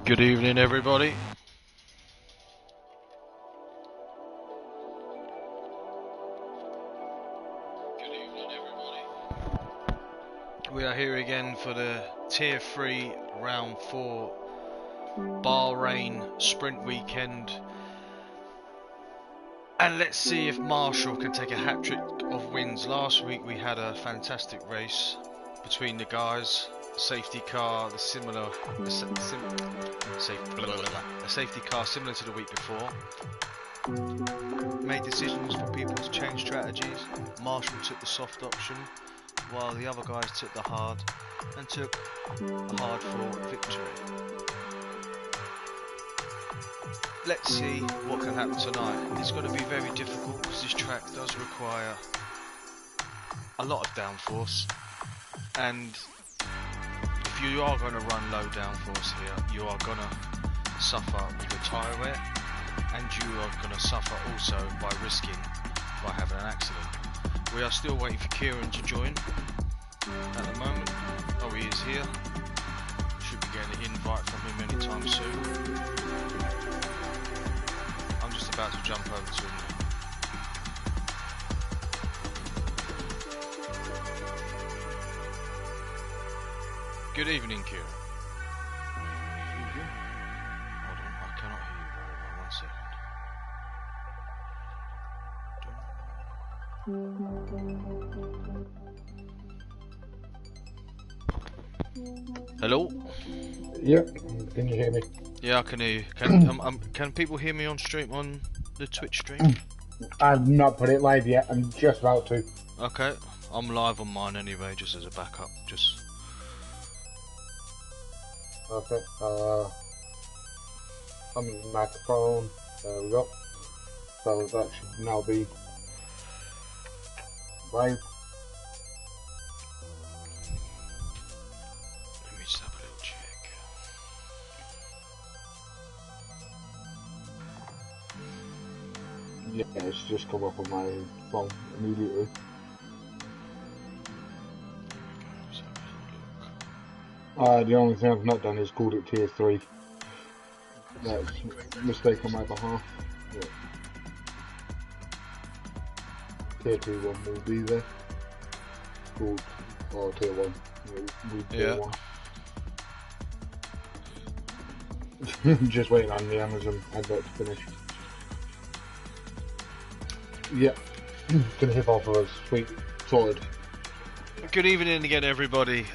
Good evening, everybody. We are here again for the Tier 3 Round 4 Bahrain Sprint Weekend. And let's see if Marshall can take a hat-trick of wins. Last week we had a fantastic race between the guys. Safety car, a safety car similar to the week before. Made decisions for people to change strategies. Marshall took the soft option, while the other guys took the hard, and took the hard for victory. Let's see what can happen tonight. It's going to be very difficult because this track does require a lot of downforce, and if you are going to run low downforce here, you are going to suffer with your tyre wear, and you are going to suffer also by risking by having an accident. We are still waiting for Kieran to join at the moment. Oh, he is here. Should be getting an invite from him anytime soon. I'm just about to jump over to him now. Good evening, Kieran. Hold on, I cannot hear you very well. 1 second. Hello? Yep, can you hear me? Yeah, I can hear you. Can people hear me on stream, on the Twitch stream? I've not put it live yet, I'm just about to. Okay, I'm live on mine anyway, just as a backup. Just Okay, I'm in the microphone, there we go. So that should now be live. let me just have a little check. Yeah, it's just come up on my phone immediately. Let's have a little look. The only thing I've not done is called it Tier 3. That's a mistake on my behalf. Yeah. Tier 2 1 will be there. Called, or Tier 1. We Tier 1. Just waiting on the Amazon advert to finish. Yeah, can hit both of us. Sweet, sorted. Good evening again, everybody.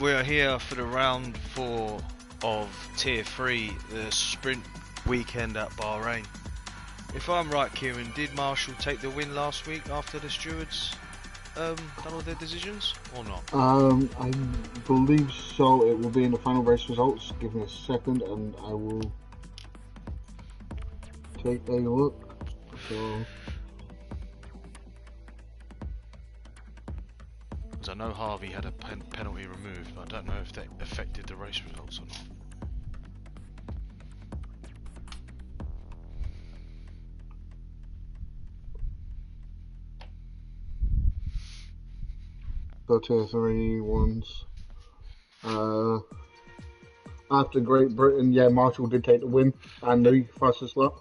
We are here for the round 4 of Tier 3, the Sprint Weekend at Bahrain. If I'm right, Kieran, did Marshall take the win last week after the stewards done all their decisions, or not? I believe so. It will be in the final race results. Give me a second and I will take a look. So, Because I know Harvey had a penalty removed, but I don't know if that affected the race results or not. Tier 3 ones. After Great Britain, yeah, Marshall did take the win and the fastest lap.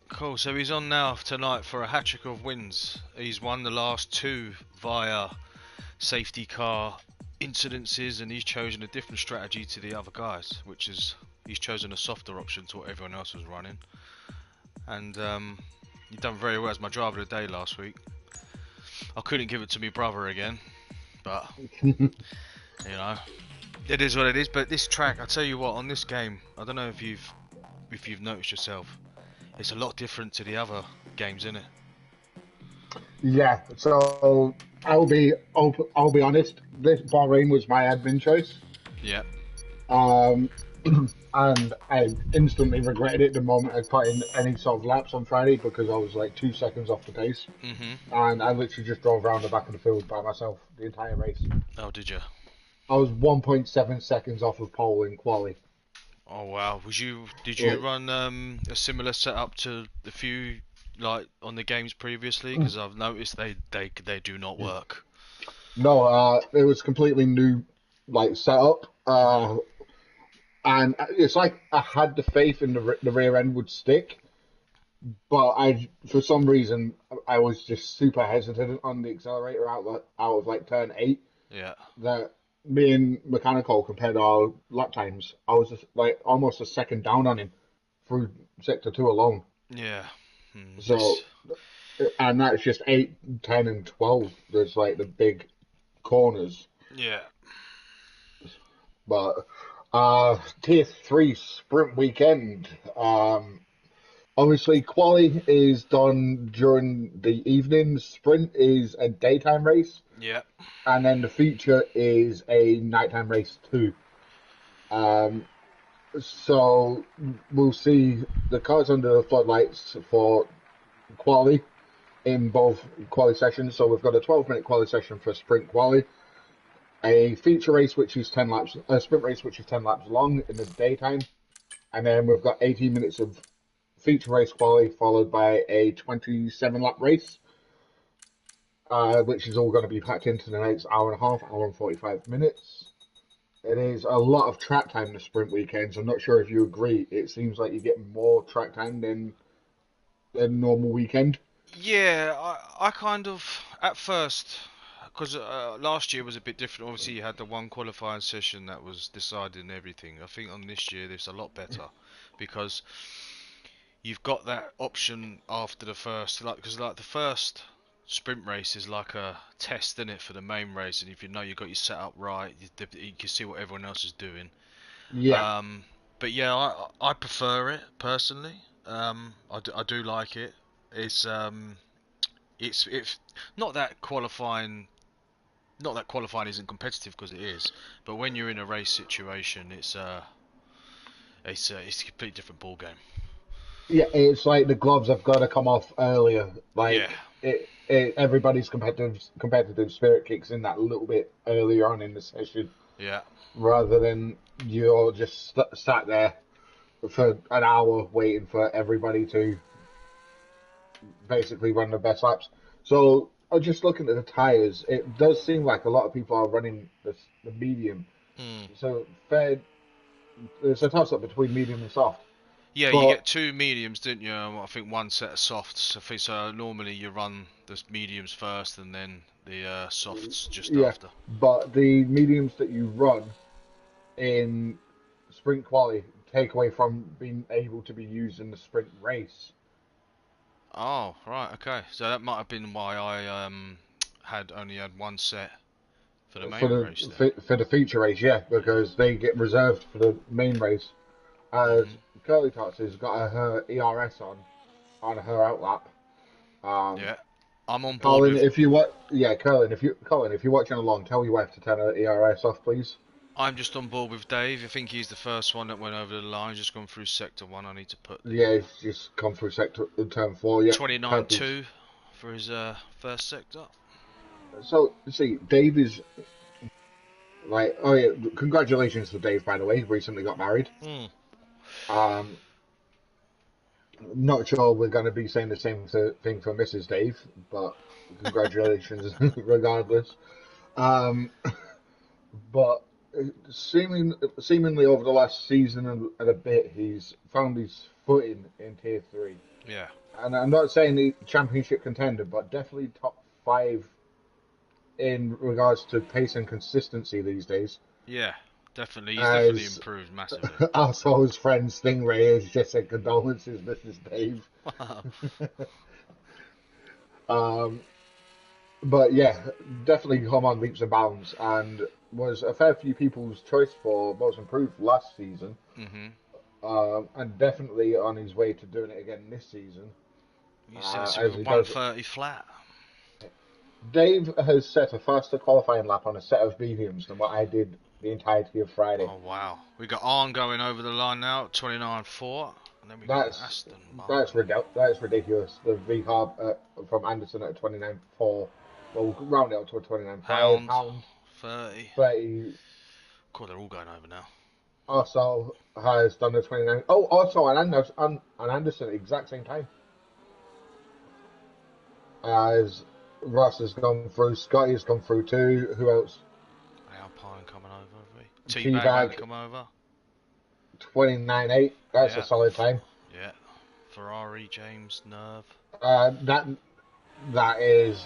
Cool, so he's on now tonight for a hat-trick of wins. He's won the last 2 via safety car incidences, and he's chosen a different strategy to the other guys, which is he's chosen a softer option to what everyone else was running. And he done very well as my driver of the day last week. I couldn't give it to my brother again, but you know, it is what it is. But this track, I tell you what, on this game, I don't know if you've noticed yourself, it's a lot different to the other games, isn't it? Yeah, so I'll be honest. This Bahrain was my admin choice. Yeah. And I instantly regretted it the moment I put in any sort of laps on Friday because I was like 2 seconds off the pace. And I literally just drove around the back of the field by myself the entire race. Oh, did you? I was 1.7 seconds off of pole in quali. Oh wow! Did you run a similar setup to the few like on the games previously? Because I've noticed they do not work. No, it was completely new like setup. And it's like I had the faith in the rear end would stick, but for some reason, I was just super hesitant on the accelerator out of like turn 8. Yeah. That me and Mechanical compared our lap times, I was just like almost a second down on him through sector 2 alone. Yeah. So, and that's just 8, 10, and 12. There's like the big corners. Yeah. But tier 3 sprint weekend. Obviously, quali is done during the evening. Sprint is a daytime race, Yeah. and then the feature is a nighttime race too. Um, so we'll see the cars under the floodlights for quali in both quali sessions. So we've got a 12-minute quali session for sprint quali, a feature race which is 10 laps, a sprint race which is 10 laps long in the daytime, and then we've got 18 minutes of feature race quali followed by a 27 lap race, which is all going to be packed into the next hour and a half, hour and 45 minutes. It is a lot of track time the sprint weekends. I'm not sure if you agree. It seems like you get more track time than normal weekend. Yeah, I kind of at first because last year was a bit different. Obviously, you had the one qualifying session that was deciding everything. I think on this year it's a lot better because you've got that option after the first, like because like the first sprint race is like a test in it for the main race, and if you know you got your setup right, you can see what everyone else is doing. Yeah, Um, but yeah, I prefer it personally. I do like it. It's it's not that qualifying. Not that qualifying isn't competitive because it is, but when you're in a race situation, it's a completely different ball game. yeah. It's like the gloves have got to come off earlier. Yeah, Like everybody's competitive spirit kicks in that little bit earlier on in the session, yeah, rather than you're just sat there for an hour waiting for everybody to basically run the best laps. So just looking at the tires, it does seem like a lot of people are running the medium. mm. So it's a toss up between medium and soft. Yeah. You But get two mediums, didn't you? I think one set of softs. I think so. Normally you run the mediums first, and then the softs just yeah, after. but the mediums that you run in sprint quali take away from being able to be used in the sprint race. Oh, right, okay. So that might have been why I had only had one set for the For main the race then. for the feature race, yeah, because they get reserved for the main race. As Mhm. Curly Tots has got her ERS on her outlap. Yeah. I'm on board Colin, with. if you what, yeah, Colin, if you're watching along, tell your wife to turn her ERS off, please. I'm just on board with Dave. I think he's the first one that went over the line. Just gone through sector one. I need to put the Yeah, he's just come through sector turn 4. Yep, purples. 29-2 for his first sector. So see, Dave is like, oh yeah, congratulations to Dave, by the way. He recently got married. Mm. Um, not sure we're going to be saying the same thing for Mrs. Dave, but congratulations regardless. Um, but seemingly over the last season and a bit, he's found his footing in tier 3. Yeah. And I'm not saying the championship contender, but definitely top 5 in regards to pace and consistency these days. Yeah. Definitely. He's definitely As improved massively. Asshole's friend Stingray has just said condolences, Mrs. Dave. Um, but yeah, definitely come on leaps and bounds, and was a fair few people's choice for most improved last season, Mhm. and definitely on his way to doing it again this season, You said as he does. 130 flat. Dave has set a faster qualifying lap on a set of mediums than what I did the entirety of Friday. Oh wow. We got Arn going over the line now, 29-4, and then we got That's Aston that's Martin. that's ridiculous. The V carb from Anderson at 29.4. Well, we'll round it up to a 29.5. Hound, Hound 30. 30. Cool, they're all going over now. Also has done the 29. Oh, also on Anderson at the exact same time as Ross has gone through. Scotty has gone through too. Who else? Alpine coming over, have we? Teabag about to Teabag. come over. 29.8. That's a Yeah, solid time. yeah. Ferrari, James, Nerve. That is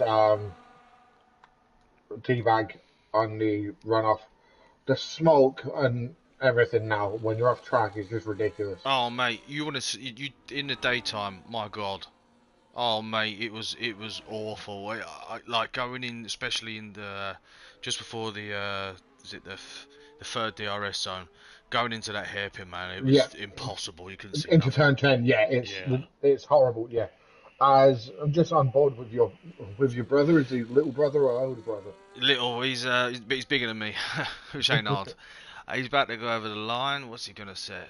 teabag on the runoff. The smoke and everything now when you're off track is just ridiculous. Oh mate, you want to see, you in the daytime? My God. Oh mate, it was awful. Like going in, especially in the just before the is it the third DRS zone, going into that hairpin, man, it Yeah, was impossible. You couldn't see into nothing. turn 10. Yeah, Yeah. it's horrible. Yeah, as I'm just on board with your brother. Is he little brother or older brother? Little, he's bigger than me, which ain't hard. He's about to go over the line. What's he gonna set?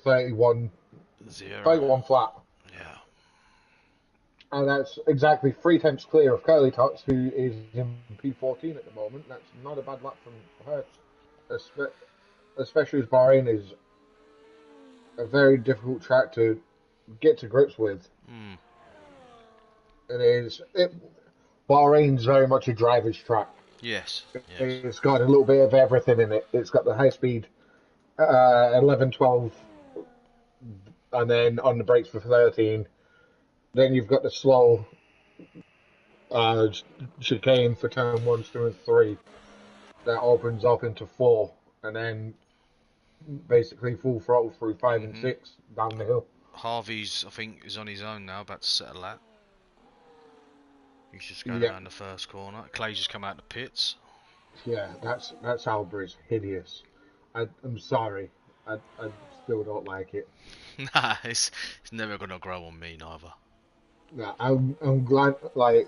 31, Zero. 31 flat. Yeah. And that's exactly 3 tenths clear of Curly Tots, who is in P14 at the moment. That's not a bad lap from her, especially as Bahrain is a very difficult track to get to grips with. Hmm. Bahrain's very much a driver's track. Yes. Yes. It's got a little bit of everything in it. It's got the high speed 11, 12, and then on the brakes for 13. Then you've got the slow uh, chicane for turn 1, 2, and 3 that opens up into 4, and then basically full throttle through 5 and Mhm. 6 down the hill. Harvey's, I think, is on his own now, about to set a lap. He's just going Yeah, around the first corner. Clay's just come out the pits. yeah, that's Albrecht's hideous. I'm sorry, I still don't like it. Nah, it's never gonna grow on me neither. Yeah, I'm glad. Like,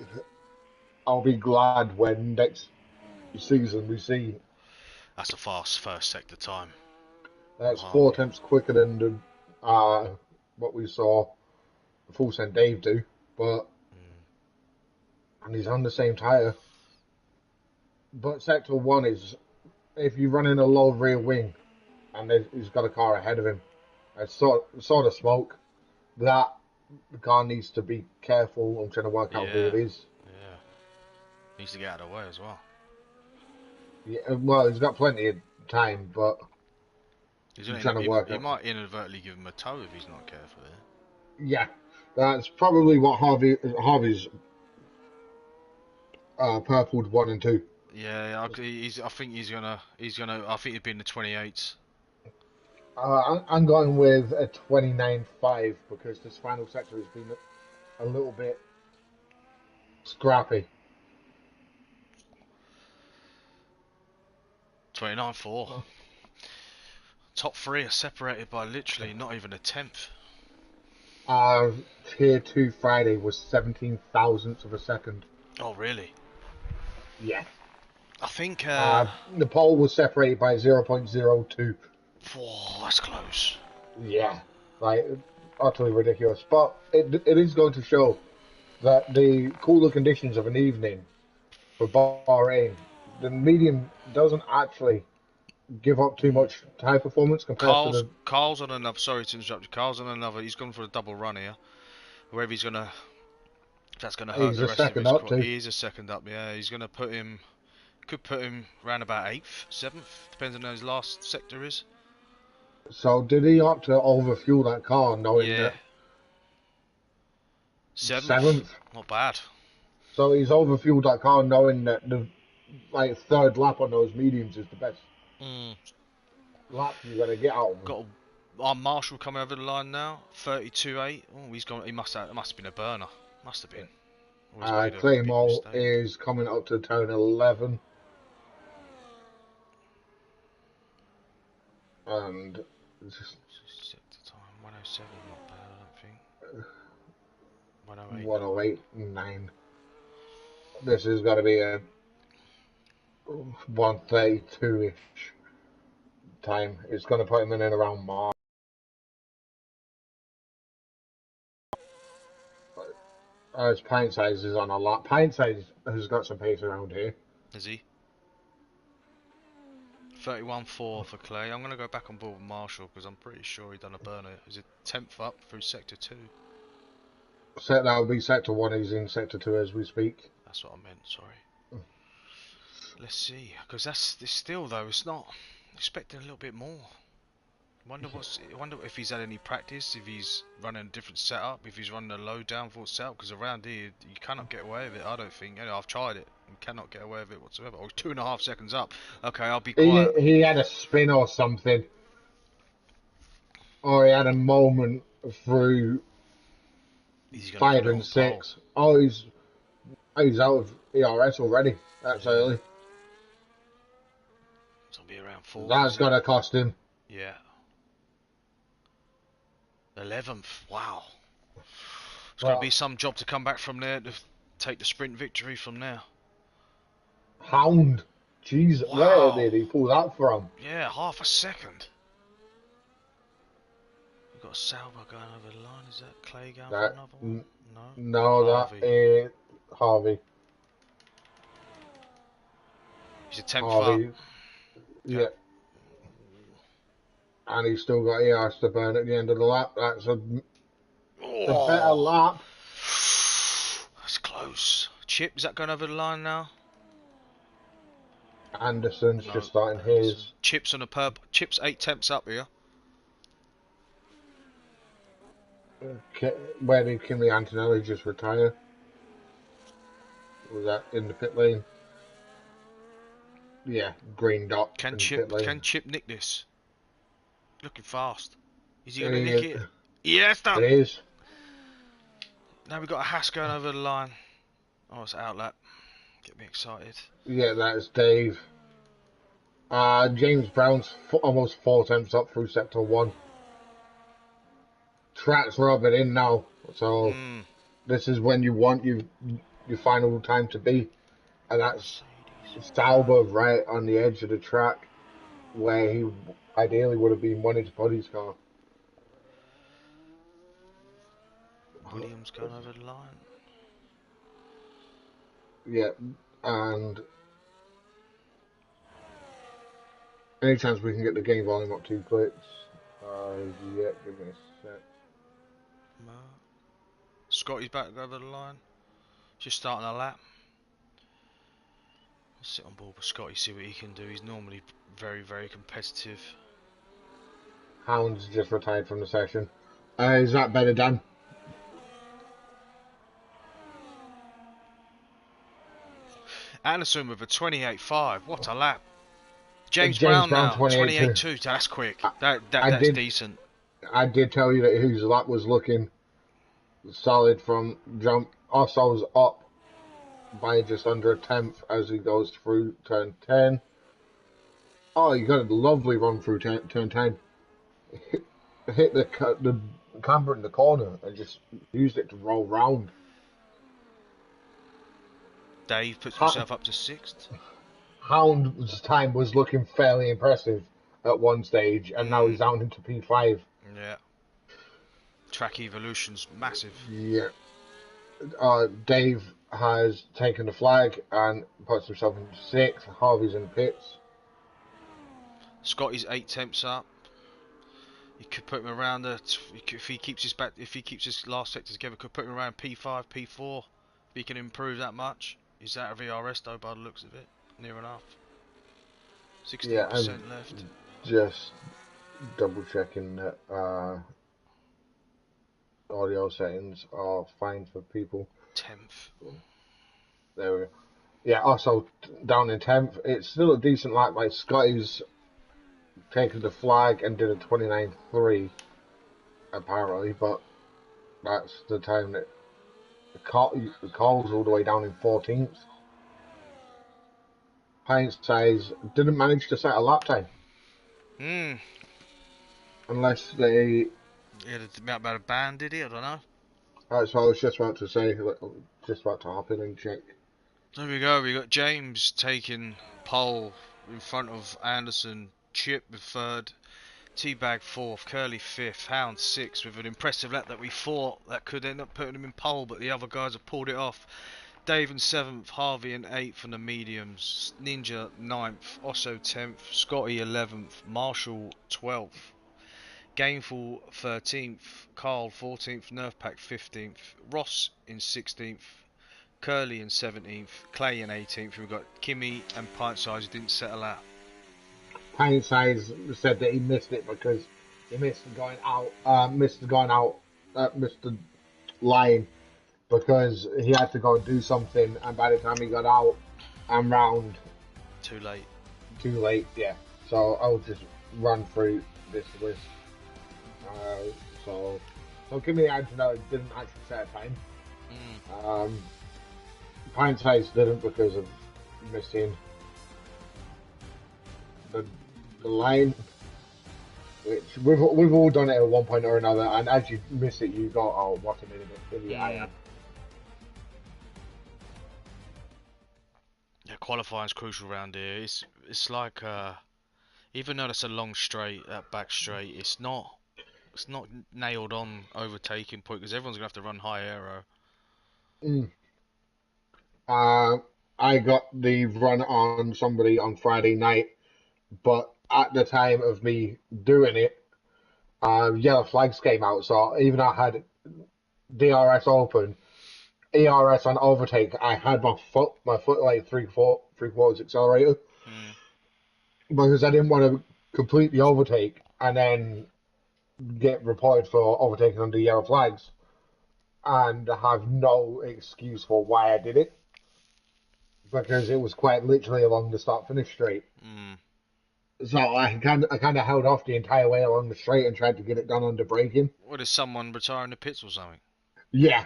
I'll be glad when next season we see That's a fast first sector time from that's four Harvey. attempts quicker than what we saw Full Send Dave do, but Mm. and he's on the same tire. But sector 1 is if you run in a low rear wing and he's got a car ahead of him, it's sort of smoke. That the car needs to be careful. I'm trying to work out who Yeah, it is. yeah. Needs to get out of the way as well. Yeah, well, he's got plenty of time, but He's I'm gonna trying to work he out. might inadvertently give him a tow if he's not careful there. Yeah, that's probably what Harvey's purpled 1 and 2. Yeah, I think I think he'd be in the 28s. I'm going with a 29.5 because this final sector has been a little bit scrappy. 29.4. Top three are separated by literally not even a tenth. Uh, Tier 2 Friday was 17 thousandths of a second. Oh, really? Yeah. I think, The pole was separated by 0.02. whoa, that's close. Yeah. Like, utterly ridiculous. But it is going to show that the cooler conditions of an evening for Bahrain, the medium doesn't actually give up too Mm. much high performance compared to the. Carl's on another. Sorry to interrupt you. Carl's on another. He's gone for a double run here. Wherever he's gonna, if that's gonna hurt He's the a rest of second his. up to. He is a second up. Yeah, he's gonna put him. Could put him round about eighth, seventh, depends on how his last sector is. So did he opt to overfuel that car knowing Yeah, that seventh. seventh? Not bad. So he's overfueled that car knowing that the like third lap on those mediums is the best Mm. lap you're gonna get out of him. Got our Marshall coming over the line now. 32.8. Oh, he's gone. He must have. It must have been a burner. Must have been. Or he's made a big Claymore mistake. is coming up to turn 11, and Sector time 107. Not bad. I don't think. 108 now. 108.9. This is going to be a 132 ish time. It's going to put him in and around March. As Pint Size is on a lot. Pint Size has got some pace around here. Is he? 31.4 for Clay. I'm going to go back on board with Marshall because I'm pretty sure he done a burner. Is it 10th up through sector 2? That will be sector 1. He's in sector 2 as we speak. That's what I meant, sorry. Let's see, because that's still though, it's not expecting a little bit more. Wonder if he's had any practice, if he's running a different setup, if he's running a low downforce setup. Because around here you cannot get away with it. I don't think. I've tried it. You cannot get away with it whatsoever. Oh, 2.5 seconds up. Okay, I'll be He quiet. he had a spin or something, or he had a moment through He's gonna put five it and on pole. six. Oh, he's out of ERS already. That's Yeah, early. it's gonna be around fourth, That's is it? gonna cost him. Yeah. 11th. Wow. It's gonna be Well, some job to come back from there to take the sprint victory from there. Hound. Jeez, where Wow. did he pull that from? Yeah, half a second. We've got Sauber going over the line. Is that Clay going for That another one? No. no, that Harvey. is Harvey. He's a 10th up. Harvey. Yeah. Yeah, and he's still got ERS to burn at the end of the lap. That's a better Oh. lap. That's close. Chip, is that going over the line now? Anderson's No. just starting Anderson. his. Chip's on a purple. Chip's 8 tenths up here. Where did Kimi Antonelli just retire? Was that in the pit lane? Yeah, green dot Can in the pit lane. Chip nick this? Looking fast. Is he going to nick It it? Yeah, it's done. is. Now we've got a Haas going over the line. Oh, it's out lap. Get me excited. Yeah, that's Dave. James Brown's almost 4 attempts up through sector 1. Track's rubbing in now, so this is when you want your final time to be, and that's Sauber right on the edge of the track, where he ideally would have been wanting to put his car. Williams going over the line. Yeah, and any chance we can get the game volume up 2 clicks? Yeah, give me a sec. Scotty's back over the line. Just starting a lap. I'll sit on board with Scotty, see what he can do. He's normally very, very competitive. Hound's just retired from the session. Is that better, Dan? Anderson with a 28.5. What a lap. James James Brown Brown now, 28.2. 28.2. That's quick. I That's did decent. I did tell you that his lap was looking solid from jump. Osso's up by just under a tenth as he goes through turn 10. Oh, he got a lovely run through turn 10. Hit the camber in the corner and just used it to roll round. Dave puts himself up to 6th. Hound's time was looking fairly impressive at one stage, and now he's down into P5. Yeah. Track evolution's massive. Yeah. Dave has taken the flag and puts himself in 6th. Harvey's in pits. Scotty's 8 tenths up. You could put him around if he keeps his last sector together, could put him around P5, P4. If he can improve that much. He's out of VRS though by the looks of it. Near enough. 16% left. Just double checking that audio settings are fine for people. 10th. There we go. Yeah, also down in 10th. It's still a decent lap. Like Scotty's taken the flag and did a 29.3 apparently, but that's the time that the Cole's all the way down in 14th. Pint size didn't manage to set a lap time. Unless they. Yeah, about a band, did he? I don't know. That's what I was just about to say. Just about to hop in and check. There we go. We got James taking pole in front of Anderson. Chip with 3rd. Teabag 4th. Curly 5th. Hound 6th with an impressive lap that we thought that could end up putting him in pole, but the other guys have pulled it off. Dave in 7th, Harvey in 8th from the mediums, Ninja 9th, Osso 10th, Scotty 11th, Marshall 12th, Gainful 13th, Carl 14th, Nerfpack 15th, Ross in 16th, Curly in 17th, Clay in 18th. We've got Kimmy and Pint Size who didn't set a lap. Pint size said that he missed it because he missed going out, missed the line because he had to go and do something, and by the time he got out and round, Too late. too late. Yeah, so I'll just run through this list. Uh, so, so give me the answer. No, it didn't actually set a time. Mm. Um, Pint Size didn't because of missing the the line. Which we've all done it at one point or another, and as you miss it, you go, "Oh, what a minute idiot I Mm. am." Yeah, qualifying's crucial around here. It's like even though it's a long straight, that back straight, it's not nailed on overtaking point because everyone's gonna have to run high aero. Mm. Uh, I got the run on somebody on Friday night, but at the time of me doing it, yellow flags came out. So even though I had DRS open, ERS on overtake, I had my foot like three quarters accelerated Mm. because I didn't want to complete the overtake and then get reported for overtaking under yellow flags and have no excuse for why I did it because it was quite literally along the start finish straight. Mm. So I kind of held off the entire way along the straight and tried to get it done under braking. What is someone retiring the pits or something? Yeah,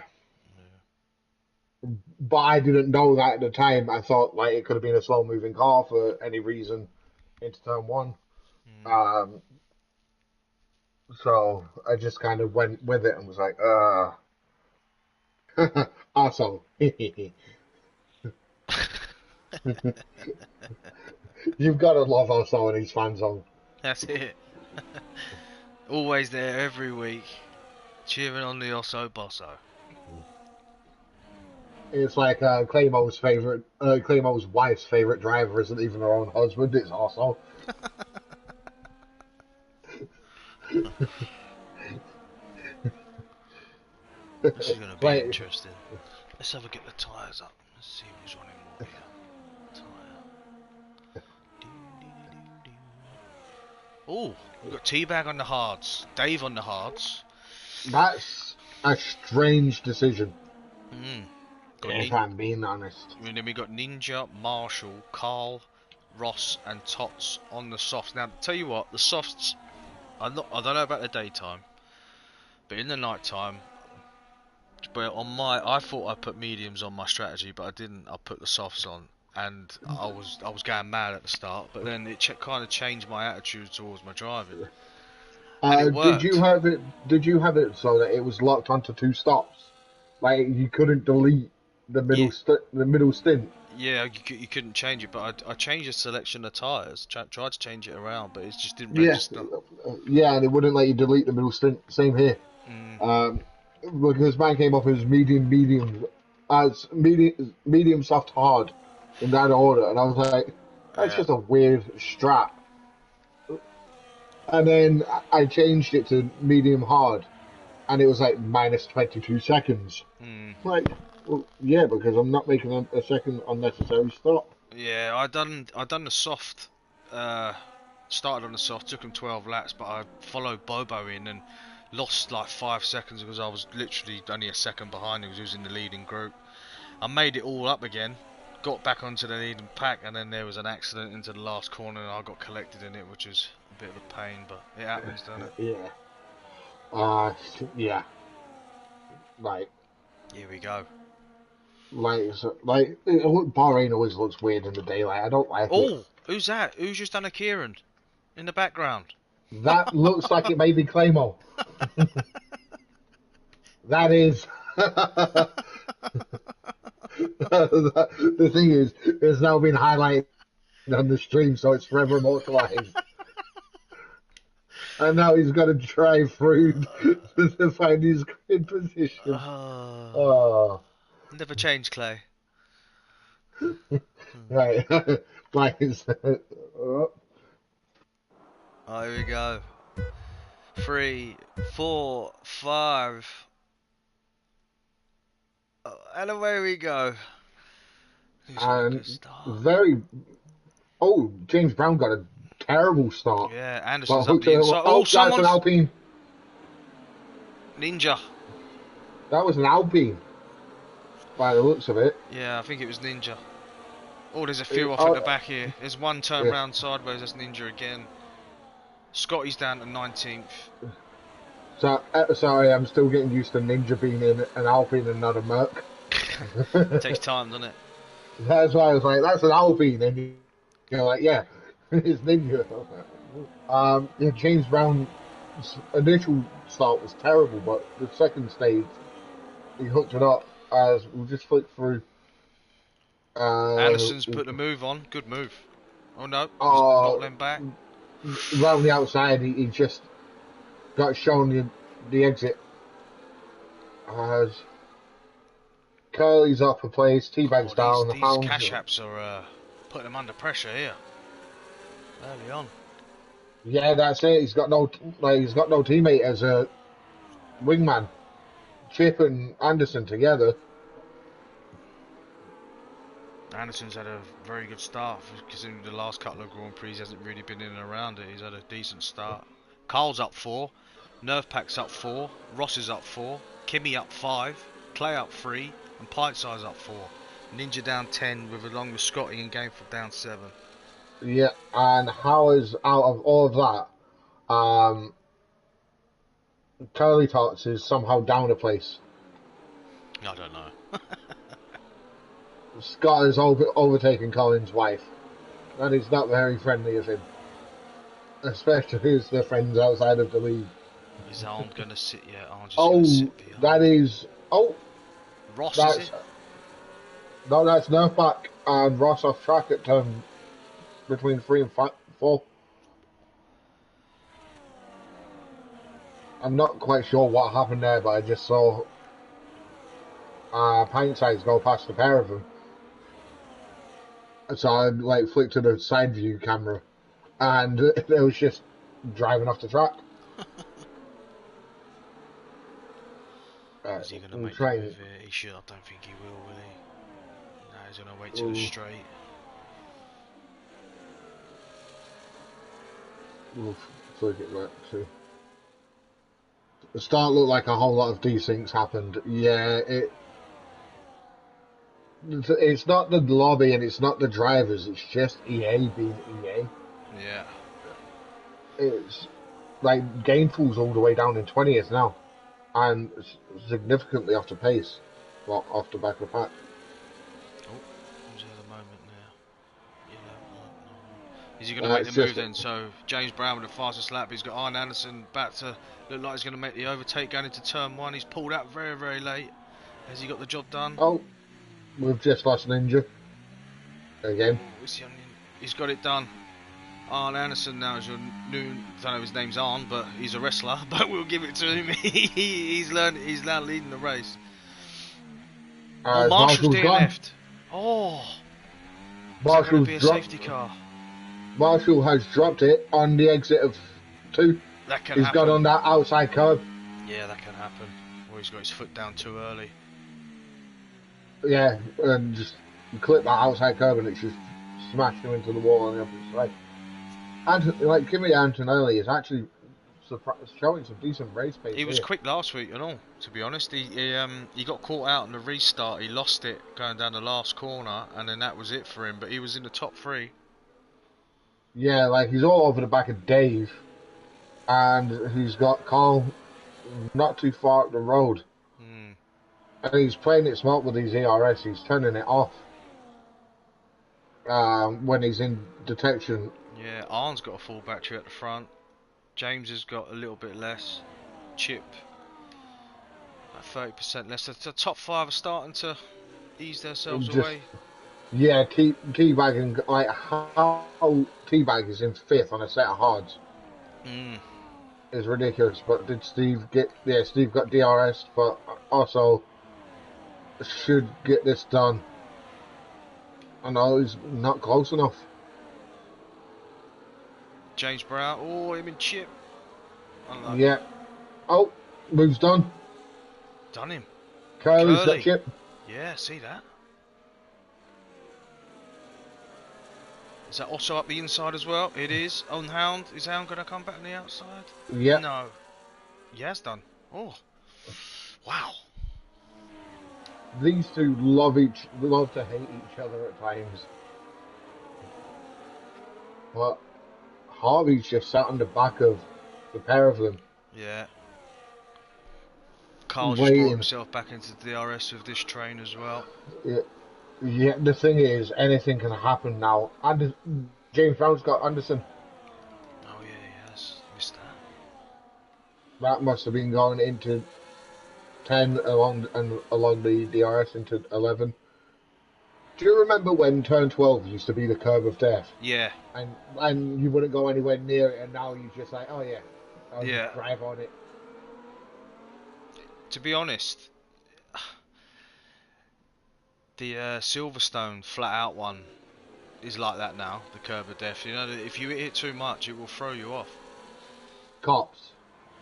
Yeah. but I didn't know that at the time. I thought like it could have been a slow moving car for any reason into turn one. Mm. Um, so I just kind of went with it and was like, asshole. You've got to love Arsenal and his fan zone. That's it. Always there every week, cheering on the Osso Bosso. It's like Claymo's wife's favorite driver isn't even her own husband. It's Arsenal. This is gonna be Like, interesting. Let's have a get the tyres up. Let's see who's running more here. Tyre. Oh, we've got Teabag on the hards, Dave on the hards. that's a strange decision, Hmm. Got if Nin- I'm being honest. and then we got Ninja, Marshall, Carl, Ross, and Tots on the softs. Now, tell you what, the softs. I don't know about the daytime, but in the night time. But I thought I put mediums on my strategy, but I didn't. I put the softs on, and I was going mad at the start. But then it kind of changed my attitude towards my driving, and it Did you worked. have it? Did you have it so that it was locked onto two stops? Like you couldn't delete Yeah, the middle stint. yeah, you couldn't change it, but I changed the selection of tires. Tried to change it around, but it just didn't Yeah, register. yeah, and it wouldn't let you delete the middle stint. Same here. Mm, Um, because mine came up as medium, soft, hard in that order, and I was like, that's yeah, just a weird strap. And then I changed it to medium hard, and it was like minus 22 seconds. mm, Like, well, yeah, because I'm not making a second unnecessary stop. yeah. I done the soft. Uh, Started on the soft, took him 12 laps, but I followed Bobo in and lost like 5 seconds because I was literally only a second behind him because he was in the leading group. I made it all up again, got back onto the leading pack, and then there was an accident into the last corner and I got collected in it, which is a bit of a pain, but it happens, doesn't it? Yeah. Uh, yeah. Like, Here we go. Bahrain always looks weird in the daylight. I don't like it. Oh, who's that? Who's just done a Kieran in the background? That looks like it may be Claymore. That is. The thing is, it's now been highlighted on the stream, so it's forever immortalized. And now he's got to drive through to find his grid position. Oh, Oh, never change, Clay. right. Like oh, Oh, here we go. 3, 4, 5. Oh, and away we go. Who's got a good and start? very. Oh, James Brown got a terrible start. Yeah, But Anderson's up hooked the it. inside. Oh, Oh, that's an someone's Alpine. Ninja. That was an Alpine, by the looks of it. Yeah, I think it was Ninja. Oh, there's a few off at the back here. There's one turn Yeah. round sideways. That's Ninja again. Scotty's down to 19th. So, sorry, I'm still getting used to Ninja being in an Alpine and not a Merc. Takes time, doesn't it? That's why I was like, that's an Alpine, and you're like, yeah, it's Ninja. Yeah, James Brown's initial start was terrible, but the second stage he hooked it up as we just flicked through. Uh, Anderson's put the move on. Good move. Oh no, he's uh, bottling back. Around the outside, he just got shown the exit as Curly's up a place, Oh, Teabag's down, the these Hounds. cash apps are putting him under pressure here early on. Yeah, that's it. He's got no teammate as a wingman. Chip and Anderson together. Anderson's had a very good start, considering the last couple of Grand Prix he hasn't really been in and around it. He's had a decent start. Carl's up 4, Nerfpack's up 4, Ross is up 4, Kimmy up 5, Clay up 3, and Pintesize up 4. Ninja down 10 with along with Scotty and Gameful down 7. Yeah, and how is out of all of that, Curly Tots is somehow down a place. I don't know. Scott has overtaken Colin's wife. That is not very friendly of him. Especially as they're friends outside of the league. Is Arn going to sit yet? Arn's just Oh, going to sit behind. that is... Oh, Ross, that's... is it? No, that's Nerfback and Ross off track at turn between 3 and 4. I'm not quite sure what happened there, but I just saw pint size go past the pair of them. So I like flicked to the side view camera, and it was just driving off the track. Is he going to make the move here? He should. I don't think he will he? No, he's going to wait till it's straight. We'll flick it back to... The start looked like a whole lot of desyncs happened. Yeah, it's not the lobby and it's not the drivers, it's just EA being EA. Yeah. It's like Gameful's all the way down in 20th now, and significantly off the pace, well, off the back of the pack. Oh, who's at the moment now? Is he going to make the move then? So James Brown with the fastest lap. He's got Arn Anderson back to look like he's going to make the overtake going into turn 1. He's pulled out very, very late. Has he got the job done? Oh, we've just lost Ninja again. He's got it done. Arn Anderson now is your new, I don't know if his name's Arn, but he's a wrestler, but we'll give it to him. He's now leading the race. Marshall's DNF'd. Oh, Marshall's be a safety car. Marshall has dropped it on the exit of 2. That can happen. He's got on that outside curb. Yeah, that can happen. Or he's got his foot down too early. Yeah, and just clip that outside curb and it's just smashed him into the wall on the opposite side. And like Kimi Antonelli is actually showing some decent race pace. He was quick last week and all, to be honest. He got caught out in the restart. He lost it going down the last corner, and then that was it for him. But he was in the top 3. Yeah, like he's all over the back of Dave, and he's got Carl not too far up the road. And he's playing it smart with his ERS. He's turning it off when he's in detection. Yeah, Arn's got a full battery at the front. James has got a little bit less. Chip, about 30% less. The top 5 are starting to ease themselves away. Yeah, Teabag and like how Teabag is in 5th on a set of hards is ridiculous. But did Steve get? Yeah, Steve got DRS, but also should get this done. I know he's not close enough. James Brown, oh, him and Chip. Yeah. Oh, move's done. Done him. Curly's got Chip. Yeah, see that. Is that also up the inside as well? It is. On Hound. Is Hound going to come back on the outside? Yep. No. He has done. Oh. Wow. These two love to hate each other at times. But Harvey's just sat on the back of the pair of them, Yeah. Carl just brought waiting. himself back into the DRS with this train as well. Yeah, yeah, the thing is, anything can happen now. James Brown's got Anderson. Oh yeah, he has. Missed that. That must have been going into 10 along the DRS into 11. Do you remember when turn 12 used to be the curve of death? Yeah. And you wouldn't go anywhere near it, and now you just like, oh yeah, I'll Yeah. just drive on it. To be honest, the Silverstone flat out one is like that now. The curve of death. You know, that if you hit it too much, it will throw you off. Cops.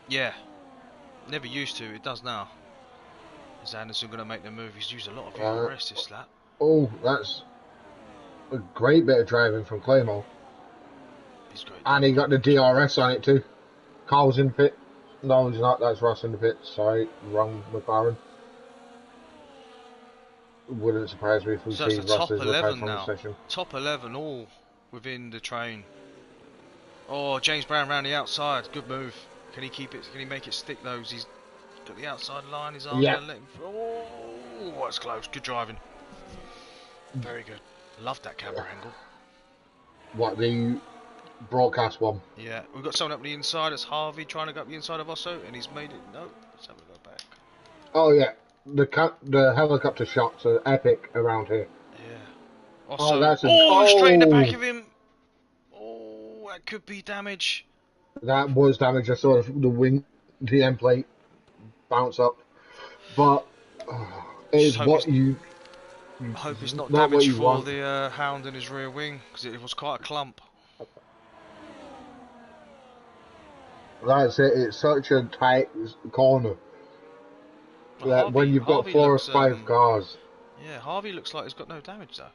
Yeah. Never used to. It does now. Is Anderson going to make the move? He's used a lot of DRS this lap. Oh, that's a great bit of driving from Claymore. He's great. And he got the DRS on it too. Carl's in pit. No, he's not. That's Ross in the pit. Sorry, wrong McLaren. Wouldn't surprise me if we So see it's the top Ross's retired 11 from the now. session. Top 11 all within the train. Oh, James Brown round the outside. Good move. Can he keep it? Can he make it stick though? He's got the outside line. His arm Yeah. going to let him. Oh, that's close. Good driving. Very good. Love that camera angle. What, the broadcast one? Yeah, we've got someone up the inside. It's Harvey trying to go up the inside of Osso, and he's made it. No, let's have a go back. Oh yeah, the helicopter shots are epic around here. Yeah. Oh, Osso. that's Straight in the back of him. Oh, that could be damage. That was damage. I saw the wing, the end plate bounce up, but it is what you. I hope it's not what damage you for want. the Hound in his rear wing, because it was quite a clump. That's it. It's such a tight corner that when you've got Harvey 4 or looks, 5 cars. Yeah, Harvey looks like he's got no damage though.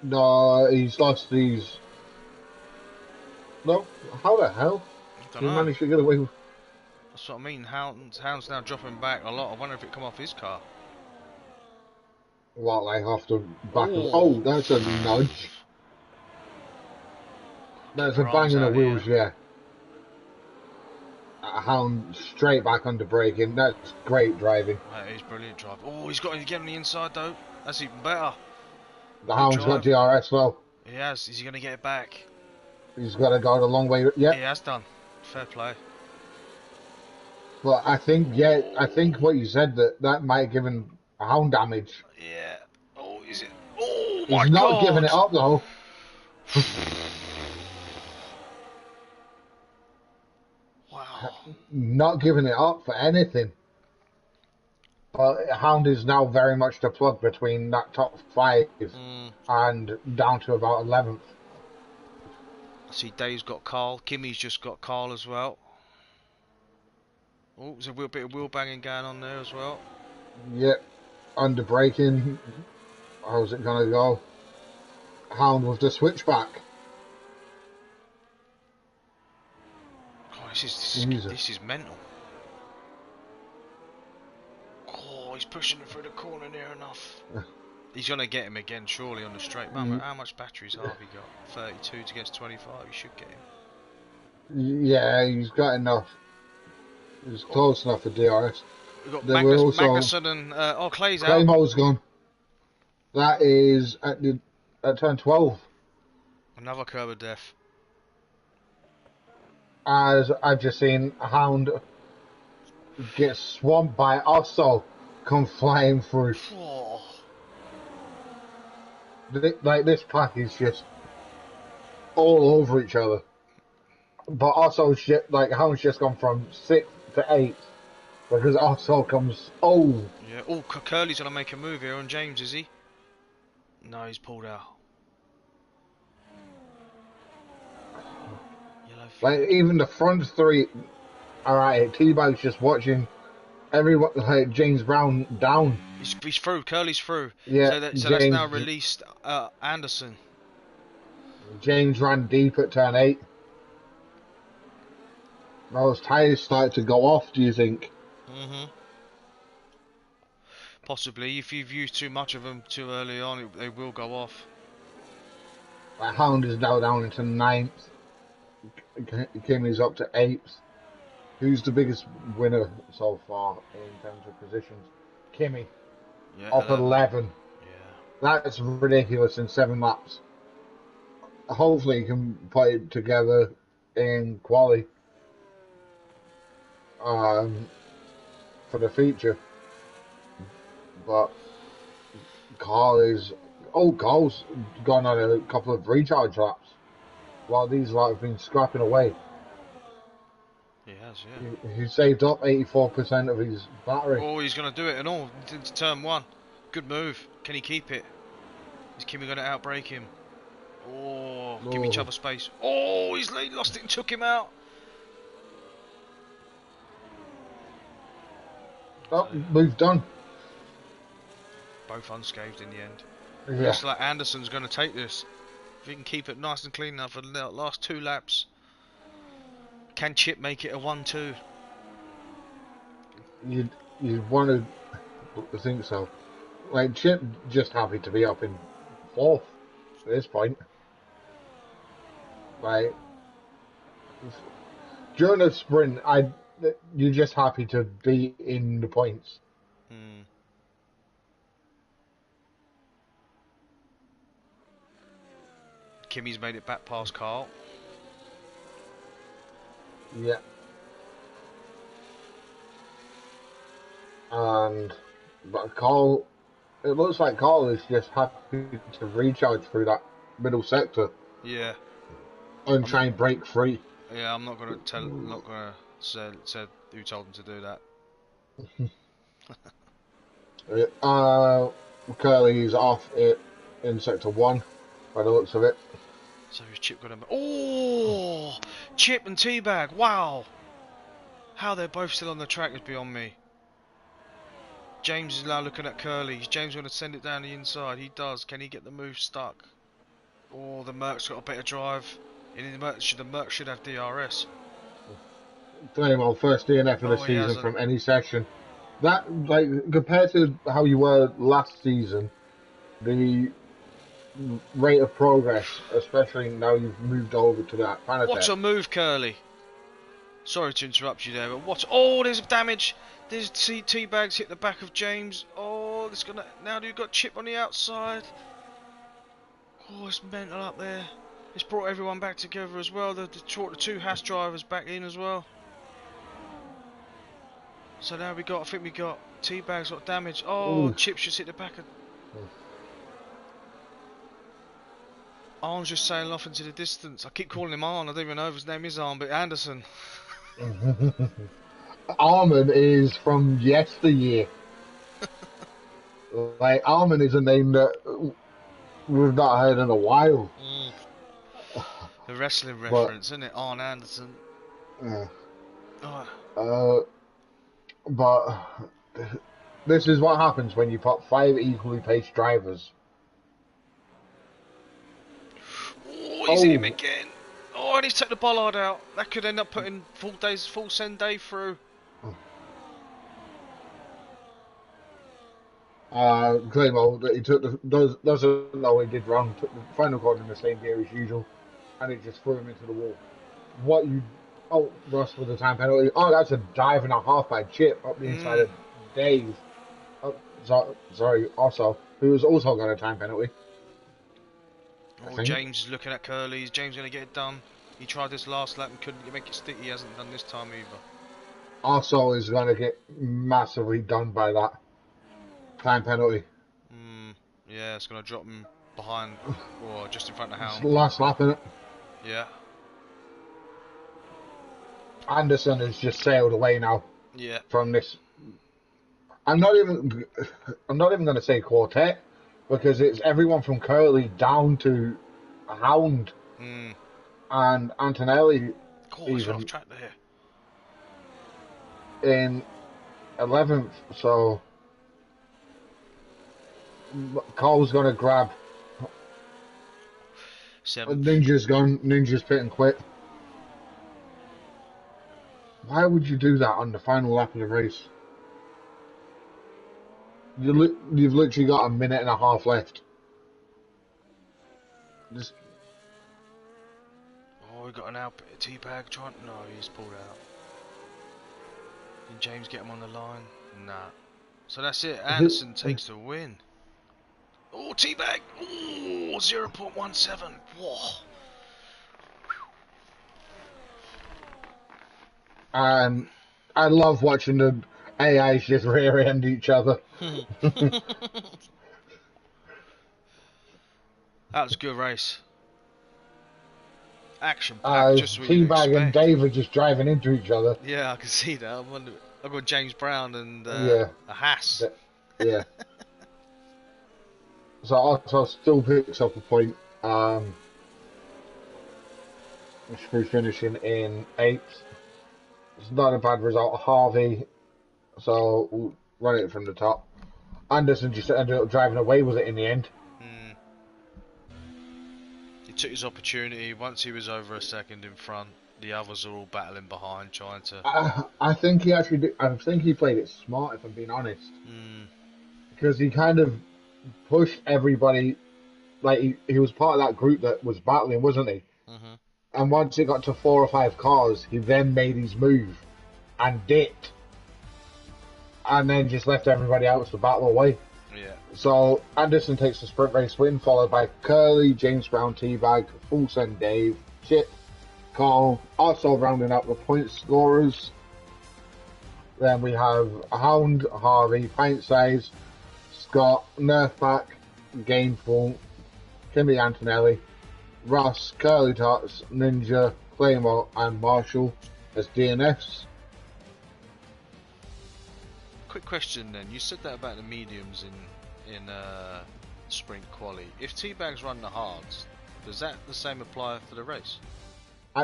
No, he's lost these. No, how the hell I did he don't know. manage to get away with? That's what I mean. Hound's now dropping back a lot. I wonder if it come off his car. What, like off the back of? Oh, that's a nudge. That's a bang in the wheels, yeah. A Hound straight back under braking. That's great driving. That is brilliant drive. Oh, he's got to get on the inside though. That's even better. The Hound's got DRS though. He has. Is he going to get it back? He's got to go the long way. Yeah. He has done. Fair play. But I think what you said that might have given a Hound damage. Yeah. Oh, is it? Oh my God! He's not giving it up though. Wow. Not giving it up for anything. But Hound is now very much the plug between that top 5 and down to about 11th. I see Dave's got Carl. Kimmy's just got Carl as well. Oh, there's a bit of wheel banging going on there as well. Yep. Under braking. How's it going to go? Hound with the switchback. Oh, this is mental. Oh, he's pushing him through the corner near enough. He's going to get him again, surely, on the straight. How much batteries Harvey got? 32 to get to 25. He should get him. Yeah, he's got enough. He's close enough for DRS. We've got Magnussen and Clay's out. Claymore's gone. That is at turn 12. Another curb of death. As I've just seen a Hound get swamped by Osso come flying through. Oh. Like this pack is just all over each other. But Osso's Hound's just gone from 6th to 8th because Osso comes. Oh. Yeah. Oh, Curly's gonna make a move here on James, is he? No, he's pulled out. Like even the front 3 are at it. T-Bag's just watching everyone, like James Brown down. He's through. Curly's through. Yeah, So that's now released Anderson. James ran deep at turn 8. Those tyres started to go off, do you think? Possibly. If you've used too much of them too early on, they will go off. Hound is now down into 9th. Kimmy's up to 8th. Who's the biggest winner so far in terms of positions? Kimmy. Yeah, Up 11. Yeah. That's ridiculous in 7 laps. Hopefully he can put it together in quali for the future. But Carl's gone on a couple of recharge laps while these lot have been scrapping away. He has, yeah. He saved up 84% of his battery. Oh, he's going to do it and all into turn 1. Good move. Can he keep it? Is Kimmy going to outbrake him? Oh, give each other space. Oh, he's lost it and took him out. Oh, move done. Both unscathed in the end. Yeah. Looks like Anderson's going to take this. If he can keep it nice and clean now for the last 2 laps. Can Chip make it a 1-2? You'd want to think so. Like, Chip just happy to be up in 4th at this point. Like, during a sprint, you're just happy to be in the points. Kimmy's made it back past Carl. Yeah. But Carl, it looks like Carl is just happy to recharge through that middle sector. Yeah. And try and break free. Yeah, I'm not gonna say who told him to do that. Curly's off it in sector 1 by the looks of it. So is Chip gonna? Oh, Chip and Teabag! Wow, how they're both still on the track is beyond me. James is now looking at Curly. Is James going to send it down the inside? He does. Can he get the move stuck? Oh, the Merc's got a better drive. The Merc should have DRS. Very well, first DNF of the season from any session. That, like, compared to how you were last season, the rate of progress, especially now you've moved over to that Fanatec. What's a move, Curly? Sorry to interrupt you there, but what? Oh, there's damage. There's T-Bags hit the back of James. Oh, this gonna now you've got Chip on the outside. Oh, it's mental up there. It's brought everyone back together as well. The 2 Haas drivers back in as well. So now I think we got T-Bags got damage. Oh, ooh. Chip just hit the back of. Arn's just sailing off into the distance. I keep calling him Arn. I don't even know if his name is Arn, but Anderson. Armin is from yesteryear. Like, Armin is a name that we've not heard in a while. The wrestling reference, isn't it? Arn Anderson. But this is what happens when you put 5 equally paced drivers. Oh, he's hit him again. Oh, and he's took the bollard out. That could end up putting full send day through. Claymore that he took doesn't know he did wrong. Took the final cord in the same gear as usual, and it just threw him into the wall. Russ with the time penalty. Oh, that's a dive and a half by Chip up the inside of Dave. Sorry, also who was also got a time penalty. James is looking at Curly. Is James going to get it done? He tried this last lap and couldn't make it stick. He hasn't done this time either. Also is going to get massively done by that time penalty. Yeah, it's going to drop him behind or just in front of Hound. Last lap, innit? Yeah. Anderson has just sailed away now. Yeah. From this. I'm not even going to say quartet, because it's everyone from Curly down to Hound and Antonelli. He's off track there. 11th. So Cole's gonna grab. 7th. Ninja's gone. Ninja's pit and quit. Why would you do that on the final lap of the race? You've literally got a minute and a half left. Just Oh, we got an out teabag trying. No, he's pulled out. Did James get him on the line? Nah. So that's it. Anderson takes the win. Oh, teabag. Oh, 0.17. Whoa. and I love watching the AIs just rear end each other. That was a good race. Action packed, just what you'd Teabag and expect. Dave are just driving into each other. Yeah, I can see that. I've got James Brown and Yeah, a Haas. yeah. So also still picks up a point. Through finishing in 8th. It's not a bad result. Harvey, so we'll run it from the top. Anderson just ended up driving away with it in the end. He took his opportunity. Once he was over a second in front, the others are all battling behind, trying to. I think he actually did. I think he played it smart, if I'm being honest, because he kind of pushed everybody. Like he was part of that group that was battling, wasn't he? And once it got to 4 or 5 cars, he then made his move and dipped, and then just left everybody else to battle away. Yeah. So Anderson takes the sprint race win, followed by Curly, James Brown, Teabag, Full Send Dave, Chip, Carl, also rounding up the point scorers. Then we have Hound, Harvey, Pint Size, Scott, Nerfback, Gameful, Kimmy Antonelli, Ross, Curly Tots, Ninja, Claymore, and Marshall as DNFs. Quick question then. You said that about the mediums in sprint quali. If Teabag's run the hards, does that the same apply for the race?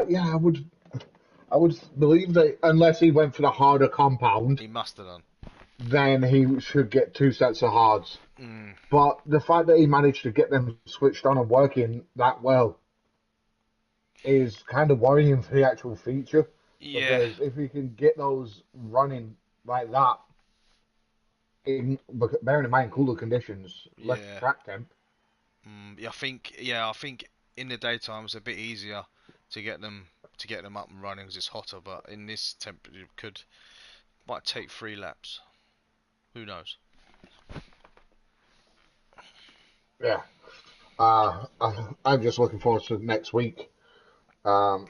Yeah, I would believe that unless he went for the harder compound, He must have done. then he should get 2 sets of hards. But the fact that he managed to get them switched on and working that well is kind of worrying for the actual feature. Yeah. Because if he can get those running like that, bearing in mind cooler conditions, less track temp. I think in the daytime it's a bit easier to get them up and running because it's hotter. But in this temperature, might take 3 laps. Who knows? Yeah. I'm just looking forward to next week. I'm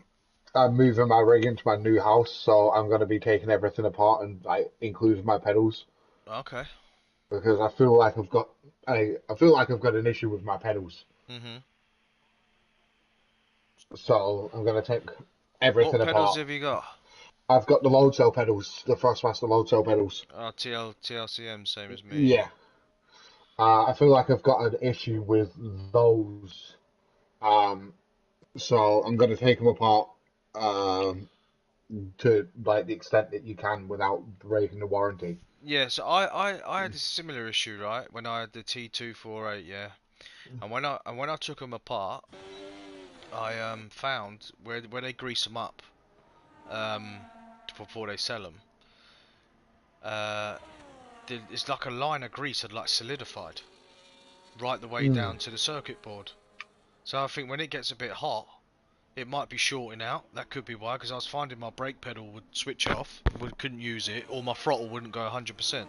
moving my rig into my new house, so I'm going to be taking everything apart and including my pedals Okay. because I feel like I've got an issue with my pedals. So I'm going to take everything What pedals apart. have you got? I've got the load cell pedals, the Thrustmaster load cell pedals. TLCM, same as me. Yeah. I feel like I've got an issue with those. So I'm going to take them apart to like the extent that you can without breaking the warranty. Yeah, so I had a similar issue, right, when I had the T248, yeah. And when I took them apart, I found where they grease them up before they sell them. It's like a line of grease had like solidified right the way down to the circuit board. So I think when it gets a bit hot, it might be shorting out. That could be why, because I was finding my brake pedal would switch off, couldn't use it, or my throttle wouldn't go 100%.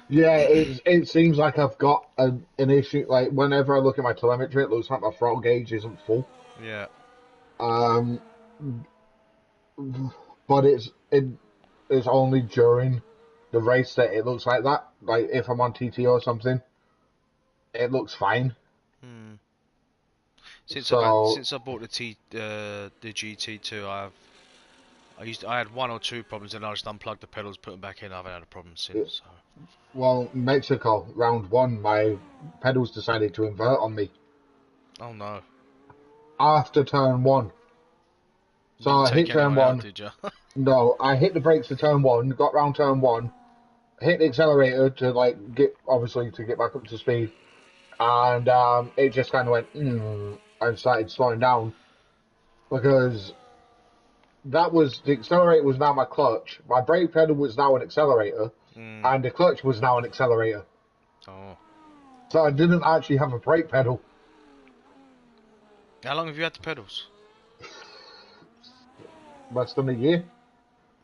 Yeah, it seems like I've got an issue. Like whenever I look at my telemetry, it looks like my throttle gauge isn't full. Yeah. Um, but it's only during the race that it looks like that. Like if I'm on TT or something, it looks fine. Since So I bought the GT2, I had 1 or 2 problems, and I just unplugged the pedals, put them back in. I haven't had a problem since. So. well, Mexico round 1, my pedals decided to invert on me Oh no! after turn 1. So Didn't I take hit turn anyone out, 1. did you? No, I hit the brakes for turn 1, got round turn 1, hit the accelerator to like get obviously to get back up to speed, and it just kind of went and started slowing down because that was the accelerator was now my clutch, my brake pedal was now an accelerator, Mm. and the clutch was now an accelerator. Oh. So I didn't actually have a brake pedal. How long have you had the pedals? Less than a year,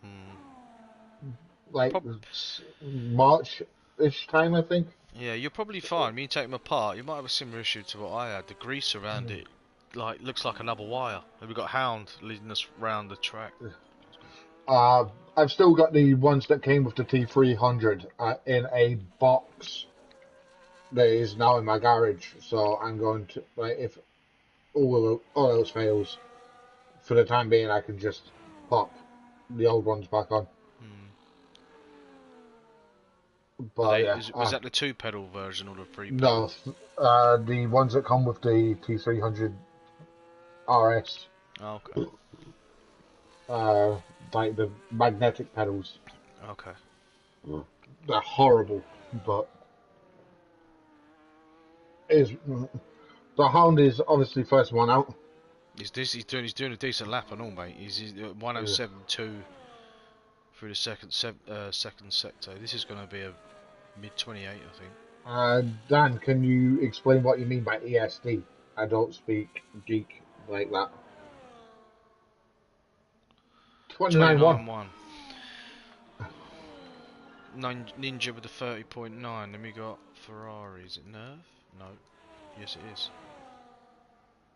Mm. like Prob March-ish time, I think. Yeah, you're probably fine. When you take them apart, you might have a similar issue to what I had. The grease around it, like, looks like another wire. And we've got Hound leading us round the track. Uh, I've still got the ones that came with the T300 in a box that is now in my garage. So I'm going to, like, if all else fails, for the time being, I can just pop the old ones back on. Hmm. Are But they? yeah, Was that the two pedal version or the three pedal? no, the ones that come with the T300 RS, Oh, okay. uh, like the magnetic pedals, Okay. they're horrible. But is the Hound is obviously first one out. He's doing a decent lap and all, mate. He's 107.2 through the second sector. This is going to be a mid 28, I think. Dan, can you explain what you mean by ESD? I don't speak geek like that. 29.1. 29.1. Ninja with a 30.9. Then we got Ferrari. Is it Nerve? No. Yes, it is.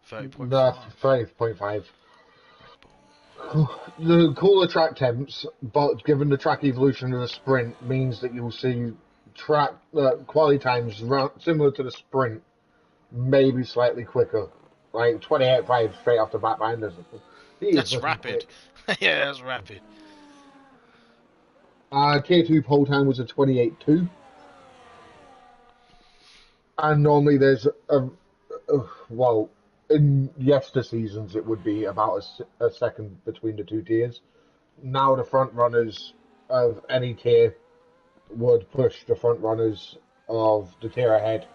The 30.5. 30.5. Red Bull. The cooler track temps, but given the track evolution of the sprint, means that you'll see track quality times similar to the sprint, maybe slightly quicker. Like 28.5 straight off the back behind us. He is That's looking rapid. quick. Yeah, that's rapid. K2 pole time was a 28.2. And normally there's well, in yester seasons it would be about a second between the two tiers. Now the front runners of any tier would push the front runners of the tier ahead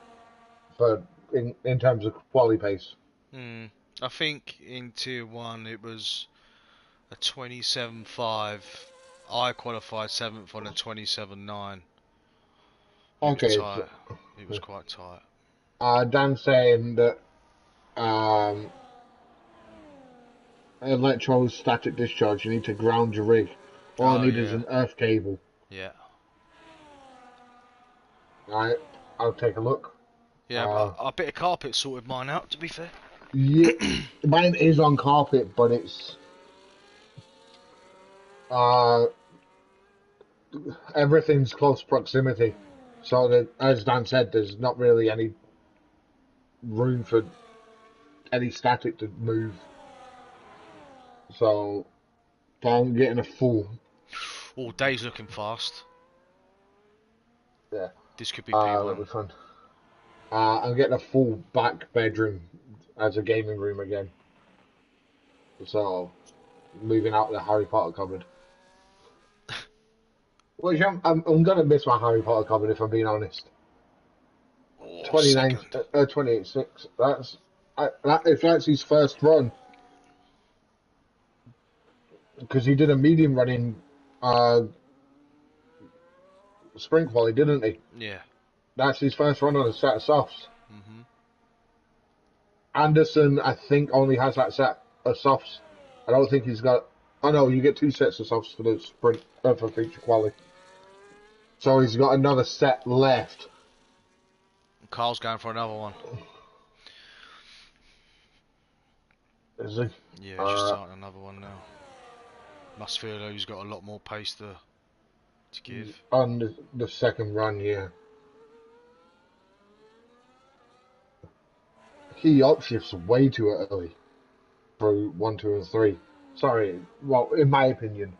for in terms of quality pace. Hmm. I think in tier one it was a 27.5. I qualified seventh on a 27.9. It was Okay, tight. It was quite tight. Dan's saying that um, electrostatic discharge, you need to ground your rig. All I Oh need is yeah, an earth cable. yeah, Right, I'll take a look. yeah. Uh, But a bit of carpet sorted mine out. To be fair. yeah, mine is on carpet, but it's uh, everything's close proximity. So that, as Dan said, there's not really any room for any static to move. So I'm getting a full. All day's looking fast. Yeah, This could be that'll P1. be fun. I'm getting a full back bedroom as a gaming room again. So moving out of the Harry Potter cupboard. Which I'm gonna miss my Harry Potter cupboard if I'm being honest. Oh, 29, second. 28.6. If that's his first run, because he did a medium running uh, sprint quali, didn't he? Yeah. That's his first run on a set of softs. Mhm. Anderson, I think, only has that set of softs. I don't think he's got. Oh no, you get two sets of softs for the sprint for feature quali. So he's got another set left. Carl's going for another one. Is he? Yeah, just Uh, starting another one now. Must feel though he's got a lot more pace to give. on the second run, yeah. He upshifts way too early through one, two, and three. Sorry, well, in my opinion.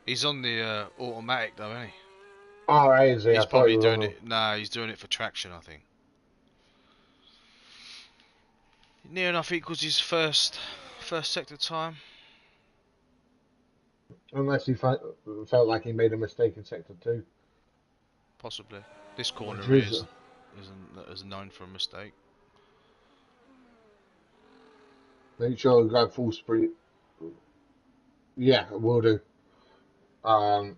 He's on the automatic though, isn't he? All right, is he? I He's thought he probably was doing on. it. Nah, he's doing it for traction, I think. Near enough equals his first sector time. Unless he felt like he made a mistake in sector two, Possibly. This which corner is is known for a mistake. make sure to grab full sprint. Yeah, will do. Um,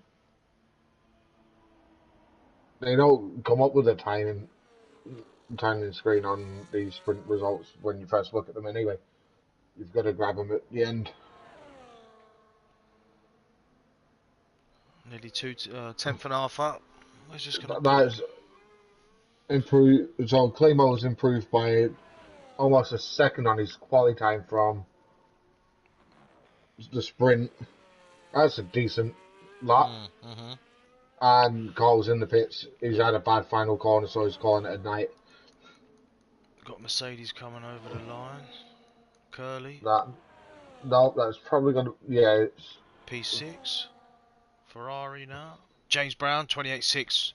they don't come up with a timing screen on these sprint results when you first look at them anyway. You've got to grab them at the end. Nearly tenth and a half up. We're just gonna put. That's improved. So Claymore's improved by almost a second on his quality time from the sprint. That's a decent lap. Mm-hmm. And Cole's in the pits. He's had a bad final corner, so he's calling it a night. Got Mercedes coming over the line. Curly. That no, that's probably gonna. Yeah, it's P6. Ferrari now. James Brown, 28.6.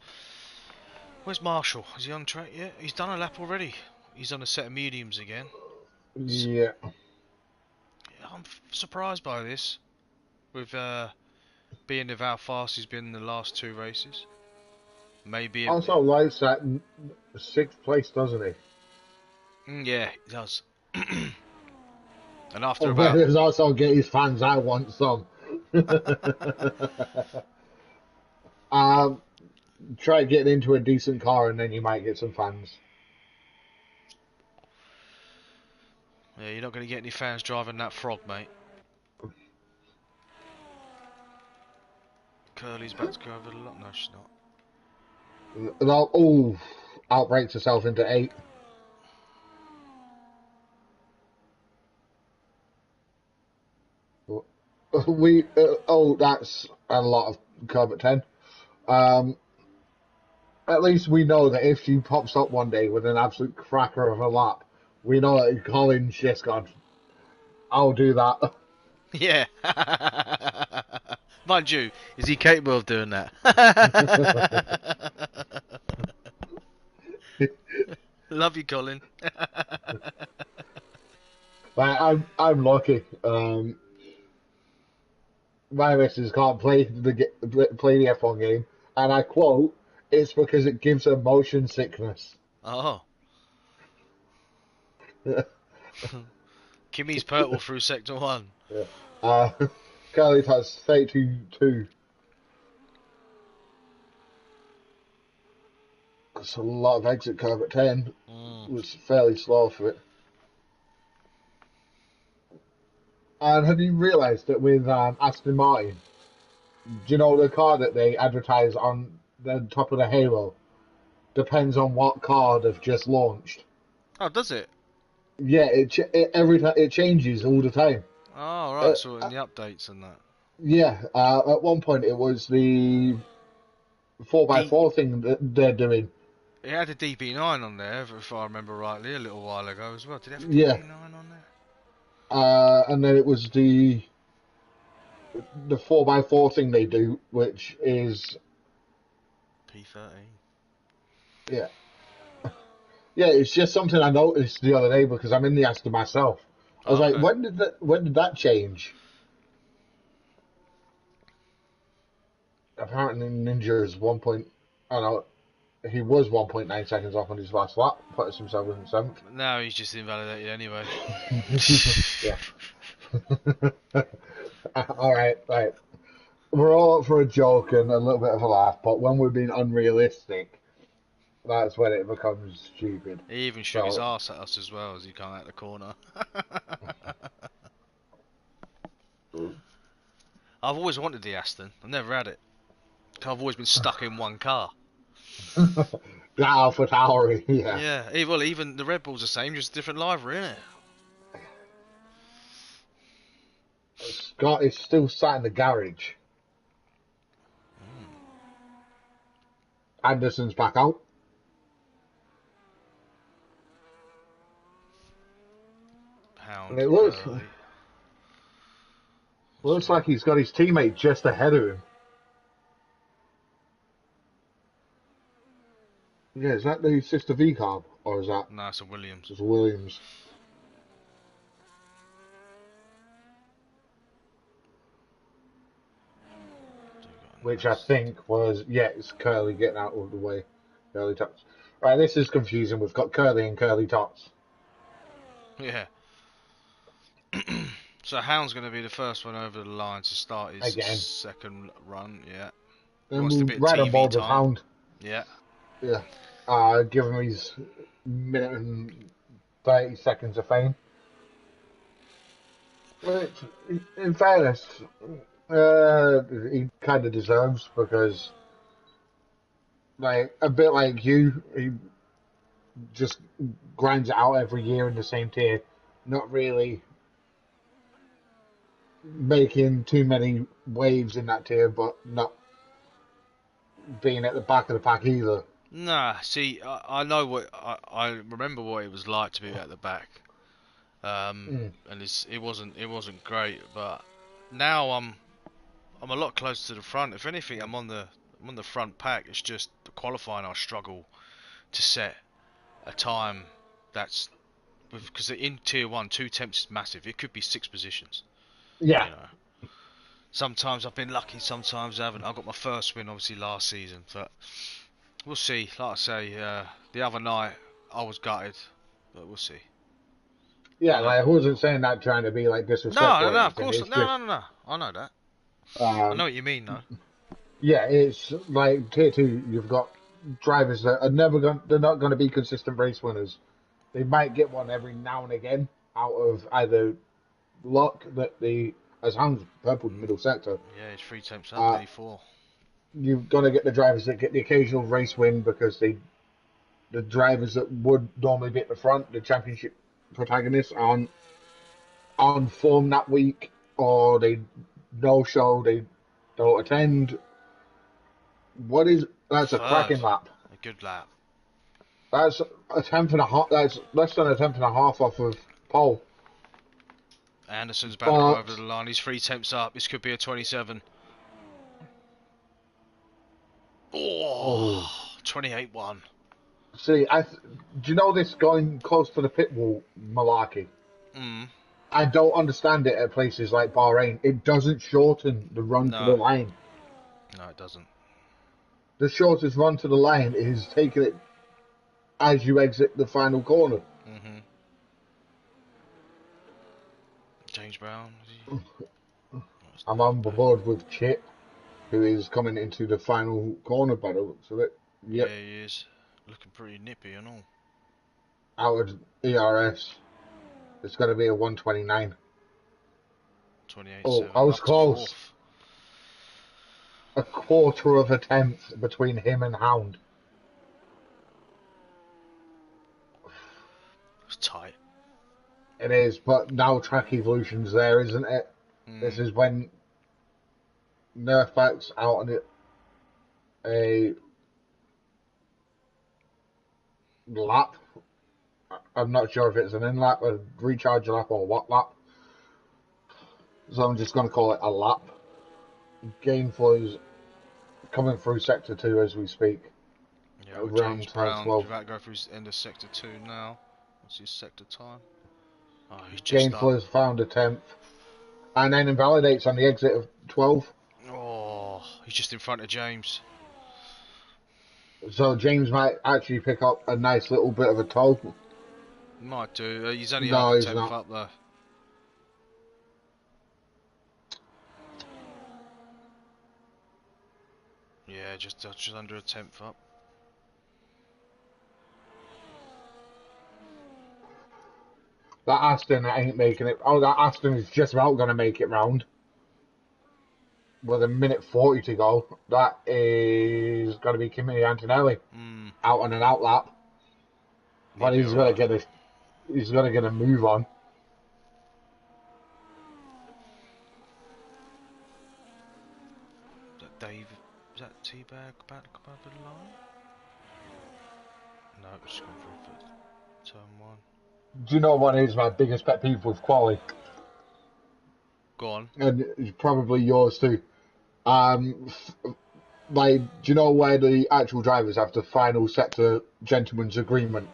Where's Marshall? Is he on track yet? He's done a lap already. He's on a set of mediums again. yeah. I'm surprised by this. With being of how fast he's been in the last two races. Maybe. Also likes that sixth place, doesn't he? Yeah, he does. And after Oh, but about. there's also get his fans. I want some. um, Try getting into a decent car, and then you might get some fans. Yeah, you're not going to get any fans driving that frog, mate. Curly's about to go over the lot. No, she's not. No, oh, outbreaks herself into eight. That's a lot of curb at 10. Um, at least we know that if she pops up one day with an absolute cracker of a lap, we know that Colin's just gone, I'll do that. Yeah. Mind you, is he capable of doing that? Love you, Colin. Like, I'm lucky. My missus can't play the F1 game, and I quote, "It's because it gives her motion sickness." Oh. Kimmy's purple through sector one. Yeah. Uh, Khalid has 32.2. That's a lot of exit curve at 10. Mm. It was fairly slow for it. And have you realised that with Aston Martin, do you know the car that they advertise on the top of the halo depends on what car they've just launched? Oh, does it? Yeah, every time it changes all the time. Oh, Uh, right. So in the updates and that. yeah, at one point it was the 4 by D. 4 thing that they're doing. It had a DB9 on there, if I remember rightly, a little while ago as well. Did it have a Yeah, DB9 on there? and then it was the 4 by 4 thing they do, which is P13. yeah, yeah. It's just something I noticed the other day because I'm in the Aston myself. I was Oh, like, okay. when did that change? Apparently, Ninja is 1. I don't know. He was 1.9 seconds off on his last lap, puts himself in seventh. Now he's just invalidated anyway. Yeah. All right, right. We're all up for a joke and a little bit of a laugh, but when we're being unrealistic, that's when it becomes stupid. He even shook his So, arse at us as well as he came out the corner. I've always wanted the Aston. I've never had it. I've always been stuck in one car. that Alpha Tauri, yeah. Yeah, well, even the Red Bull's the same, just a different livery, isn't it? Scott is still sat in the garage. Anderson's back out. And Pound it Curly. looks like he's got his teammate just ahead of him. Yeah, is that the Sister V car? Or is that No, it's a Williams. just Williams? which I think was, yeah, it's Curly getting out of the way. Curly Tots. Right, this is confusing. We've got Curly and Curly Tots. Yeah. So Hound's going to be the first one over the line to start his Again. second run. Yeah. He Then wants a we'll bit of ride on TV board with time. Hound. Yeah. Yeah. Give him his minute and 30 seconds of fame. Which, in fairness, he kind of deserves because, like, a bit like you, he just grinds it out every year in the same tier, not really making too many waves in that tier, but not being at the back of the pack either. Nah, see, I know what I remember what it was like to be at the back, and it wasn't great, but now I'm a lot closer to the front. If anything, I'm on the front pack. It's just the qualifying I struggle to set a time that's because in tier one, 2 temps is massive. It could be 6 positions. Yeah, You know, sometimes I've been lucky, sometimes I haven't. I got my first win obviously last season, but we'll see. Like I say, the other night I was gutted, but we'll see. yeah. I know. Like I wasn't saying that trying to be like No, disrespectful no, or no. Of anything. course It's not. No, just, no, no, no. I know that. I know um, what you mean, though. yeah, it's like tier two. You've got drivers that are never going. They're not going to be consistent race winners. They might get one every now and again out of either luck that the as Hound's purple middle sector. Yeah, it's 3 temps up, Uh, nearly 4. you're gonna get the drivers that get the occasional race win because the drivers that would normally be at the front, the championship protagonists, aren't on form that week, or they no show, they don't attend. What is that's a Third, cracking lap. a good lap. That's a tenth and a half. That's less than a tenth and a half off of pole. Anderson's about to come over But the line. He's 3 temps up. This could be a 27. oh, Oh, 28-1. see, do you know this going close to the pit wall malarkey? Mm. I don't understand it at places like Bahrain. It doesn't shorten the run to the No, line. no, it doesn't. The shortest run to the line is taking it as you exit the final corner. Mhm. James Brown. What's I'm that on back? board with Chip, who is coming into the final corner by the looks of it. Yeah, Yep, he is. Looking pretty nippy and all. out of ERS. It's going to be a 129. Oh, I 28-7 was up to close. 4th. A quarter of a tenth between him and Hound. It's tight. It is, but now track evolution's there, isn't it? This Mm. is when Nerfback's out on it a lap. I'm not sure if it's an in lap, a recharge lap, or what lap. So I'm just going to call it a lap. Game flow's coming through sector 2 as we speak. Yeah, well, Around James turn Brown 12. about to go through his end of sector 2 now. What's his sector time? Oh, he's just Game up. flow's found a 10th. And then invalidates on the exit of 12. Oh, he's just in front of James. So James might actually pick up a nice little bit of a toll. Might do. He's only half No, a he's tenth not. up though. Yeah, just under a tenth up. That Aston ain't making it. Oh, that Aston is just about going to make it round. With a minute 40 to go. That is going to be Kimi Antonelli Hmm. out on an out lap. He'll But be alright. he's going to get a move on. Is that David? Is that Teabag about to come over the line? No, it's gone through for turn 1. Do you know what is my biggest pet peeve with quali? Go on. And it's probably yours too. Um, like, do you know where the actual drivers have the final sector gentleman's agreement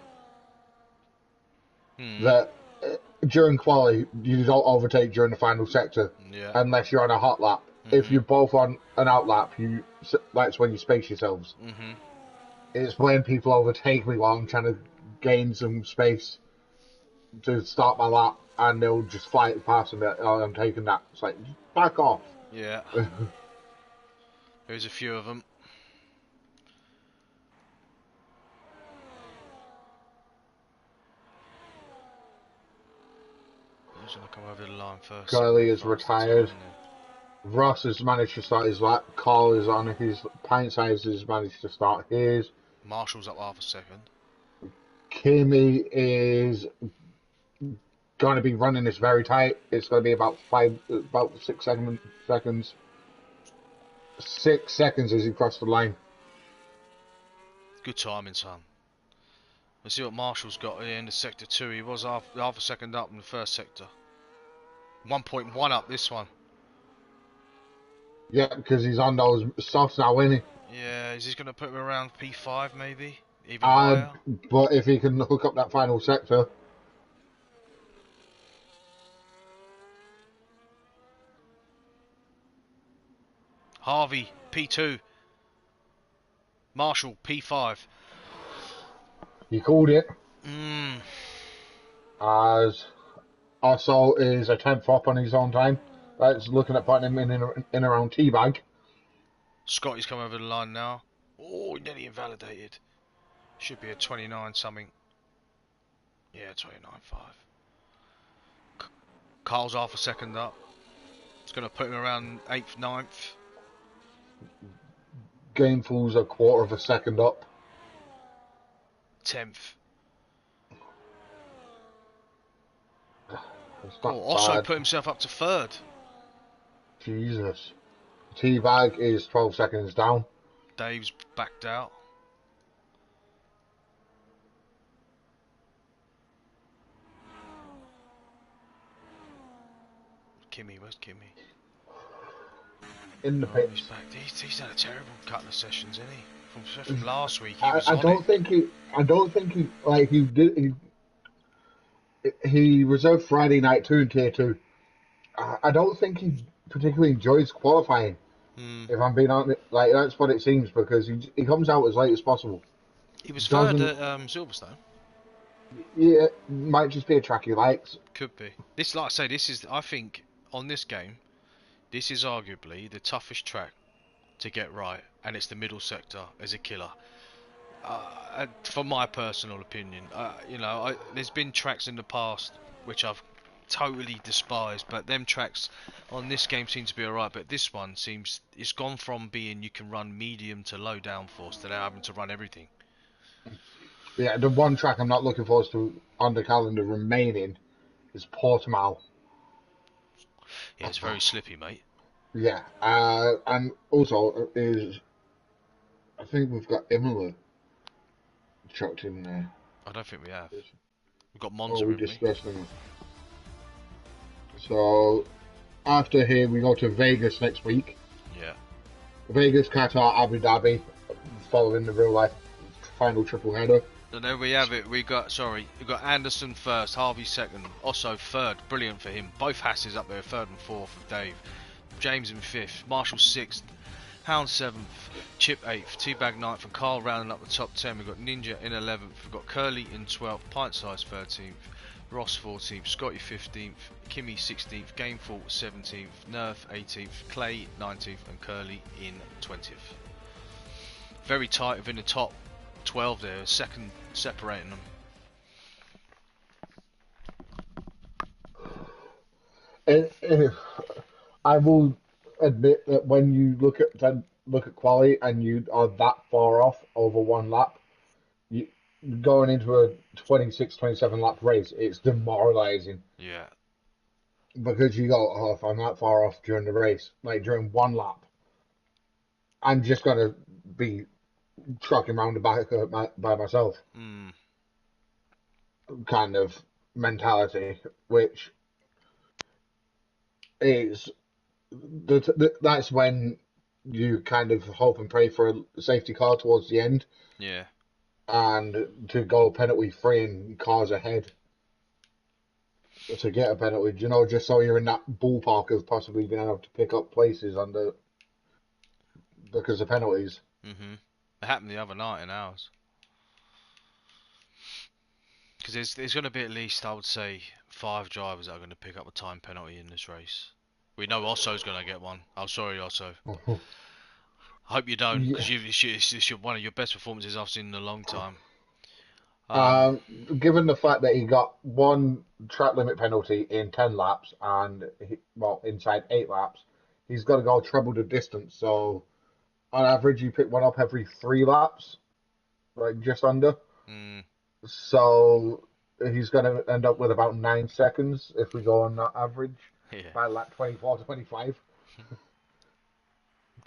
Hmm. that during quali you don't overtake during the final sector Yeah. unless you're on a hot lap. if you're both on an outlap, that's when you space yourselves. It's when people overtake me while I'm trying to gain some space to start my lap, and they'll just fly it past and be like, oh, I'm taking that. It's like, back off. Yeah. There's a few of them. Who's going to come over the line first? Curly is retired. Ross has managed to start his lap. Carl is on his pint size, has managed to start his. Marshall's up half a second. Kimmy is going to be running this very tight. It's going to be about 6 seconds. 6 seconds as he crossed the line. Good timing, son. Let's see what Marshall's got here in the sector 2. He was half a second up in the first sector. 1.1 up this one. Yeah, because he's on those softs now, isn't he? Yeah, is he going to put him around P5 maybe? Even higher? But if he can hook up that final sector. Harvey, P2. Marshall, P5. He called it. Mm. As Osso is a 10th up on his own time. That's looking at putting him in around teabag. Scotty's come over the line now. Oh, nearly invalidated. Should be a 29 something. Yeah, 29.5. Carl's half a second up. It's going to put him around 8th, 9th. Gainful's a quarter of a second up. 10th. Also put himself up to 3rd. Jesus. Teabag is 12 seconds down. Dave's backed out. Kimmy, where's Kimmy? In the pits. He's back. He's had a terrible couple of sessions, isn't he? From last week, I don't think he reserved Friday night 2 in tier 2. I don't think he particularly enjoys qualifying. If I'm being honest, like that's what it seems, because he comes out as late as possible. He was 3rd at Silverstone. Yeah, might just be a track he likes. Could be. This, like I say, I think on this game, this is arguably the toughest track to get right, and it's the middle sector as a killer. For my personal opinion, there's been tracks in the past which I've totally despised, but them tracks on this game seem to be alright. But this one it's gone from being you can run medium to low downforce to now having to run everything. Yeah, the one track I'm not looking forward to on the calendar remaining is Portimao. Yeah, it's very slippy, mate. Yeah, and also I think we've got Imola chucked in there. I don't think we have. We've got Monza, we discussed them. So after here, we go to Vegas next week. Yeah. Vegas, Qatar, Abu Dhabi, following the real life final triple header. And there we have it. We got Anderson first, Harvey second, Osso third. Brilliant for him. Both Hasses up there, 3rd and 4th for Dave. James in 5th, Marshall 6th, Hound 7th, Chip 8th, Teabag 9th, and Carl rounding up the top 10. We've got Ninja in 11th, we've got Curly in 12th, Pint Size 13th, Ross 14th, Scotty 15th, Kimmy 16th, Gameful 17th, Nerf 18th, Clay 19th, and Curly in 20th. Very tight within the top 12 there, second separating them. I will admit that when you look at quality and you are that far off over one lap, going into a 26, 27 lap race, it's demoralizing. Yeah. Because you go, oh, if I'm that far off during the race, like during one lap, I'm just gonna be trucking around the back by myself. Kind of mentality, which is that's when you kind of hope and pray for a safety car towards the end. Yeah. And to go penalty free and cars ahead. to get a penalty, just so you're in that ballpark of possibly being able to pick up places under because of penalties. It happened the other night in ours. Because there's going to be at least, I would say, 5 drivers that are going to pick up a time penalty in this race. We know Osso's going to get one. I'm sorry, Osso. I hope you don't, Yeah. because it's one of your best performances I've seen in a long time. Um, Given the fact that he got one track limit penalty in 10 laps and, inside 8 laps, he's got to go treble the distance. So, on average, you pick one up every 3 laps, like just under. mm, So, he's going to end up with about 9 seconds if we go on that average yeah. by lap 24, 25.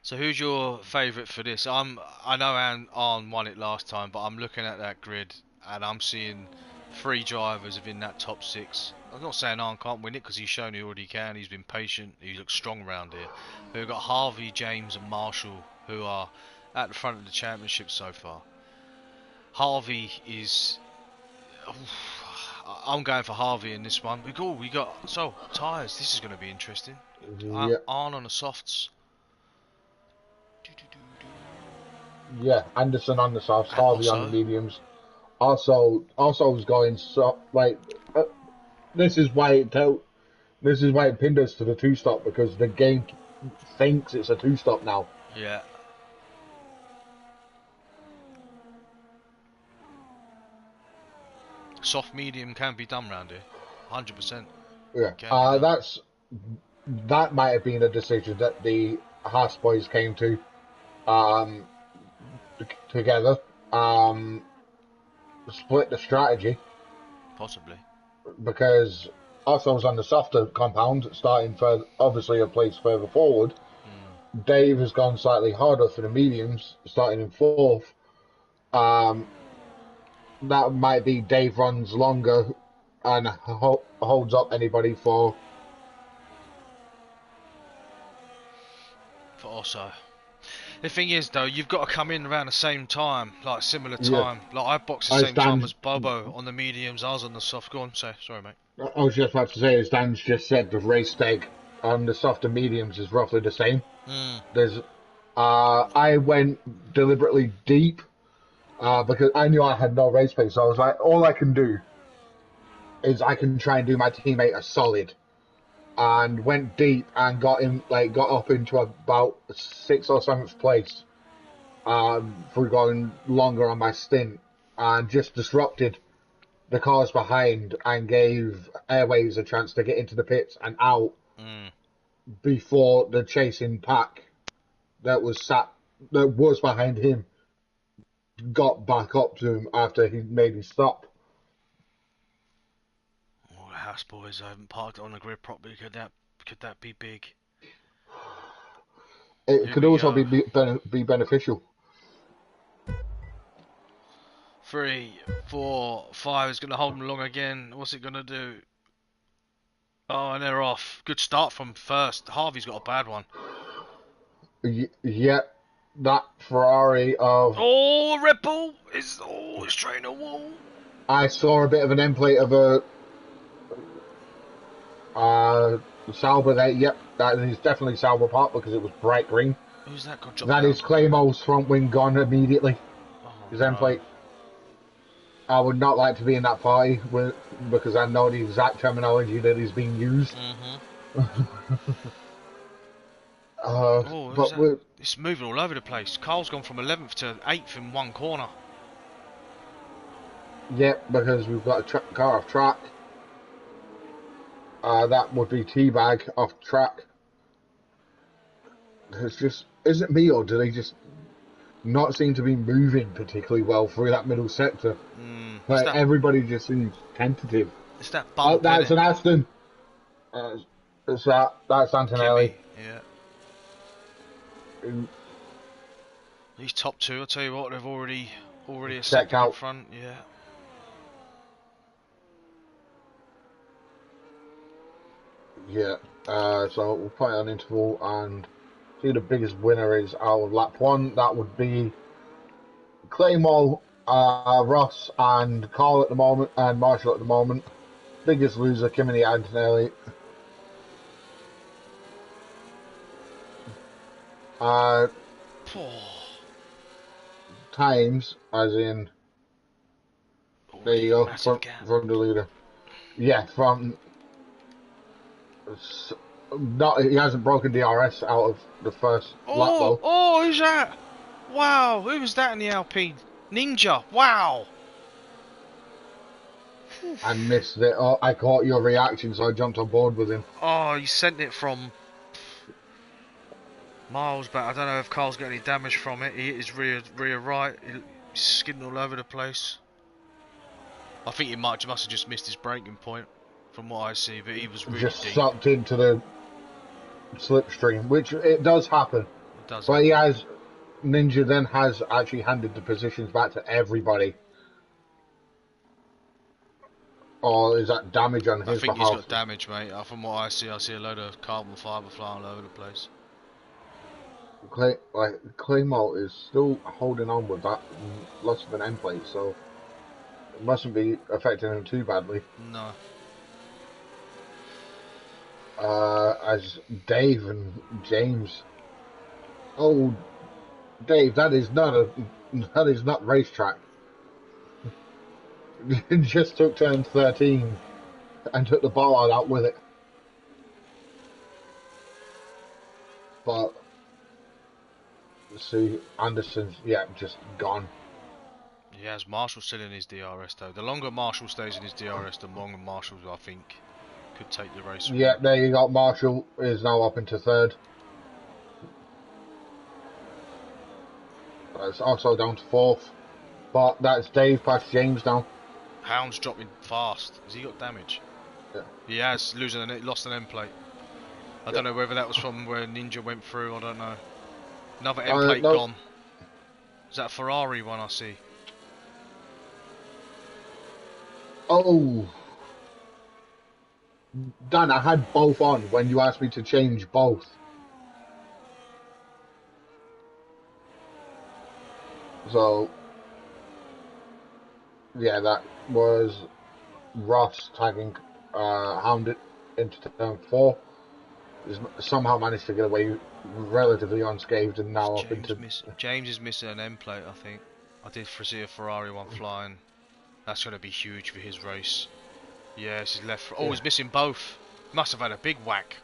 So who's your favourite for this? I know Arn won it last time, but I'm looking at that grid and I'm seeing 3 drivers within that top 6. I'm not saying Arn can't win it because he's shown he already can. He's been patient. He looks strong around here. But we've got Harvey, James, and Marshall who are at the front of the championship so far. Harvey is. I'm going for Harvey in this one. We got tyres. This is going to be interesting. Yeah, Arn on the softs. yeah. Anderson on the softs, And Harvey on the also, mediums. Also was going so like this is why it pinned us to the 2 stop because the game thinks it's a 2 stop now. yeah, soft medium can be done round here. 100% Yeah, can be done. that might have been a decision that the Haas boys came to um, together, split the strategy Possibly. because also was on the softer compound, starting for obviously a place further forward. Dave has gone slightly harder for the mediums, starting in fourth. Um, that might be Dave runs longer and holds up anybody for. For Osso. The thing is, though, you've got to come in around the same time, like similar Yeah, time. Like I boxed the as same time Dan, as Bobo on the mediums. I was on the soft. Go on, sorry, mate. I was just about to say, as Dan's just said, the race stake on the softer mediums is roughly the same. There's, I went deliberately deep because I knew I had no race pace, so I was like, all I can do is I can try and do my teammate a solid, and went deep and got up into about 6th or 7th place through going longer on my stint, and just disrupted the cars behind and gave Airways a chance to get into the pits and out before the chasing pack that was behind him got back up to him after he made his stop. Oh, the house boys, I haven't parked it on the grid properly. Could that be big? It Here could we also go. be beneficial. 3, 4, 5 is going to hold them long again. What's it going to do? Oh, and they're off. Good start from first. Harvey's got a bad one. Yeah, that Ferrari of Oh, Red Bull is it's straight a wall. I saw a bit of an end plate of a Sauber there. Yep, that is definitely Sauber part because it was bright green. Who's that got dropped That down? is Claymo's front wing gone immediately. Oh His end no. plate. I would not like to be in that party because I know the exact terminology that is being used. Oh, who's But that? It's moving all over the place. Carl's gone from 11th to 8th in one corner. yep, because we've got a car off track. That would be Teabag off track. It's just, is it me or do they just not seem to be moving particularly well through that middle sector? Like everybody just seems tentative. It's that bump. That's Innit? an Aston. That's Antonelli. Kimmy, yeah. These top 2, I'll tell you what, they've already a second in out. front. Yeah. Yeah. So we'll put it on interval and see who the biggest winner is out of lap 1. That would be Claymore, Ross, and Carl at the moment, and Marshall at the moment. Biggest loser, Kimi Antonelli. Uh, Times, as in, there you Already go, massive gap. from the leader. Yeah, from not he hasn't broken DRS out of the first lap Oh, though. oh, who's that? Wow, who was that in the Alpine? Ninja. Wow. I missed it. Oh, I caught your reaction, so I jumped on board with him. Oh, he sent it from miles back. I don't know if Carl's got any damage from it. He hit his rear right. He's skidding all over the place. I think he must have just missed his braking point, from what I see. But he was really Just deep. sucked into the slipstream, which it does happen. It does But happen. Ninja then has actually handed the positions back to everybody. Or is that damage on I his think he's behalf? got damage, mate. From what I see a load of carbon fibre flying all over the place. Claymore is still holding on with that loss of an end plate, so it mustn't be affecting him too badly. No. As Dave and James. Oh, Dave, that is not racetrack. Just took turn 13 and took the ball out with it. But see, Anderson's just gone. He has Marshall still in his DRS though. The longer Marshall stays in his DRS, the longer Marshall, I think, could take the race from Yeah, him. there you go. Marshall is now up into third. It's also down to fourth. But that's Dave past James now. Hound's dropping fast. Has he got damage? Yeah. He has, lost an end plate. I don't know whether that was from where Ninja went through, I don't know. Another end plate No. gone. Is that a Ferrari one I see? Oh. Dan, I had both on when you asked me to change both. So, yeah, that was Ross tagging Hound into turn 4. He's somehow managed to get away relatively unscathed and now up into... James is missing an end plate, I think. I did foresee a Ferrari one flying. That's going to be huge for his race. Yes, his left... Oh, he's missing both. Must have had a big whack.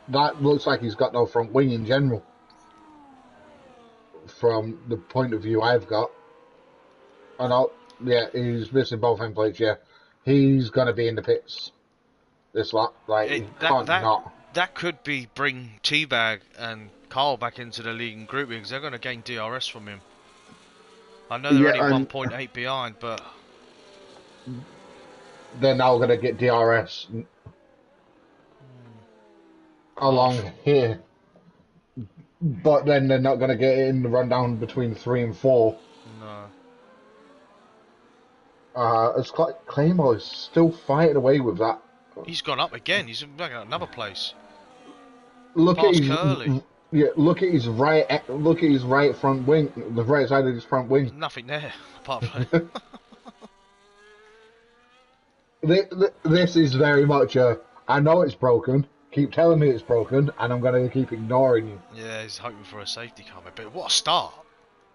That looks like he's got no front wing in general. From the point of view I've got. He's missing both end plates, yeah. He's going to be in the pits this lap. He can't not. That could bring Teabag and Carl back into the leading group because they're going to gain DRS from him. I know they're only 1.8 behind, but... They're now going to get DRS along here. But then they're not going to get it in the rundown between 3 and 4. No. It's Claymore is still fighting away with that. He's gone up again. He's back at another place. Look at his Curly. look at his right front wing, the right side of his front wing. There's nothing there apart from. This is very much I know it's broken. Keep telling me it's broken, and I'm going to keep ignoring you. Yeah, he's hoping for a safety car, but what a start!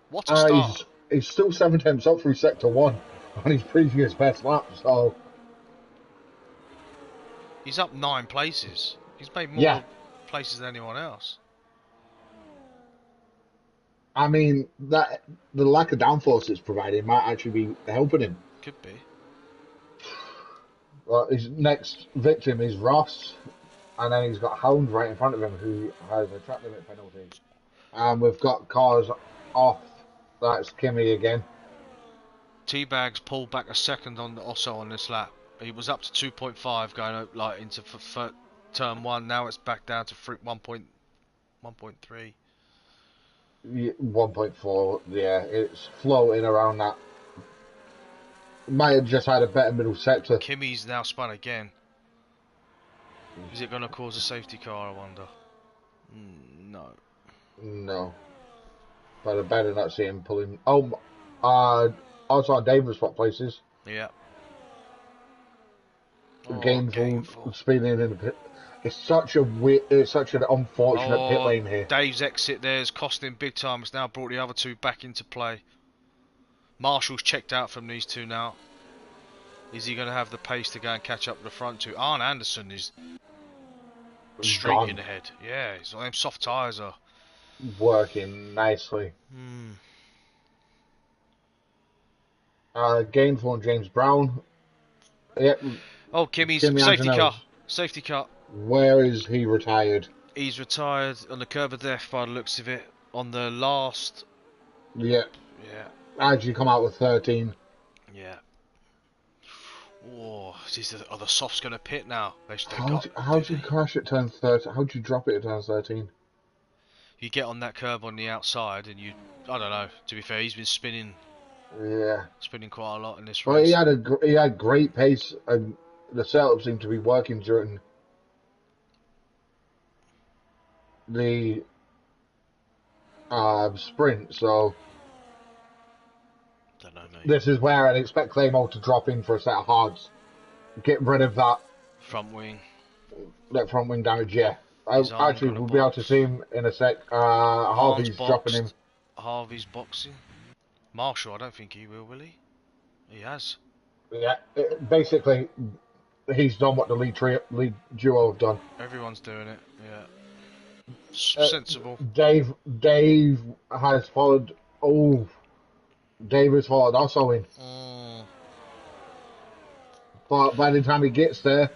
What a start! He's still 7 tenths up through sector 1 on his previous best lap, so he's up 9 places. He's made more places than anyone else. I mean, that the lack of downforce it's providing might actually be helping him. Could be. Well, his next victim is Ross, and then he's got Hound right in front of him, who has a track limit penalty. And we've got cars off. That's Kimi again. Teabag's pulled back a second also on this lap. He was up to 2.5 going up into turn 1. Now it's back down to 1.3. 1.4. Yeah, it's floating around that. Might have just had a better middle sector. Kimi's now spun again. Is it going to cause a safety car, I wonder? No. No. But I better not see him pulling. Oh, also Davis swap places. Yeah. Oh, Gainful Gainful. spinning in the pit. It's such an unfortunate pit Oh, lane here. Dave's exit there is costing him big time. It's now brought the other two back into play. Marshall's checked out from these two now. Is he going to have the pace to go and catch up with the front two? Arne Anderson is straight in Gone. the head. Yeah, his them soft tyres are. Working nicely. Hmm. Gainful and James Brown. Yep, Oh, Kimmy's Kimi safety car. Antonelli's. Safety car. Where is he retired? He's retired on the curb of death by the looks of it. On the last. Yeah, Yeah, actually come out with 13. yeah. Oh, are the softs going to pit now? They How got. do, how do you crash at turn 13? How do you drop it at turn 13? You get on that curb on the outside and you. I don't know. To be fair, he's been spinning Yeah. quite a lot in this Well, race. he had great pace, and the setup seemed to be working during the sprint. So Don't know, mate. this is where I'd expect Claymore to drop in for a set of hards, get rid of Front wing. that front wing damage. Yeah, His arm actually got a we'll be able to box. see him in a sec. Arms Harvey's dropping him. boxed. Harvey's boxing. Marshall, I don't think he will he? He has. Yeah, basically he's done what the lead duo have done. Everyone's doing it. Yeah. Uh, Sensible. Dave has followed. Oh, Dave has followed also in. Mm. But by the time he gets there,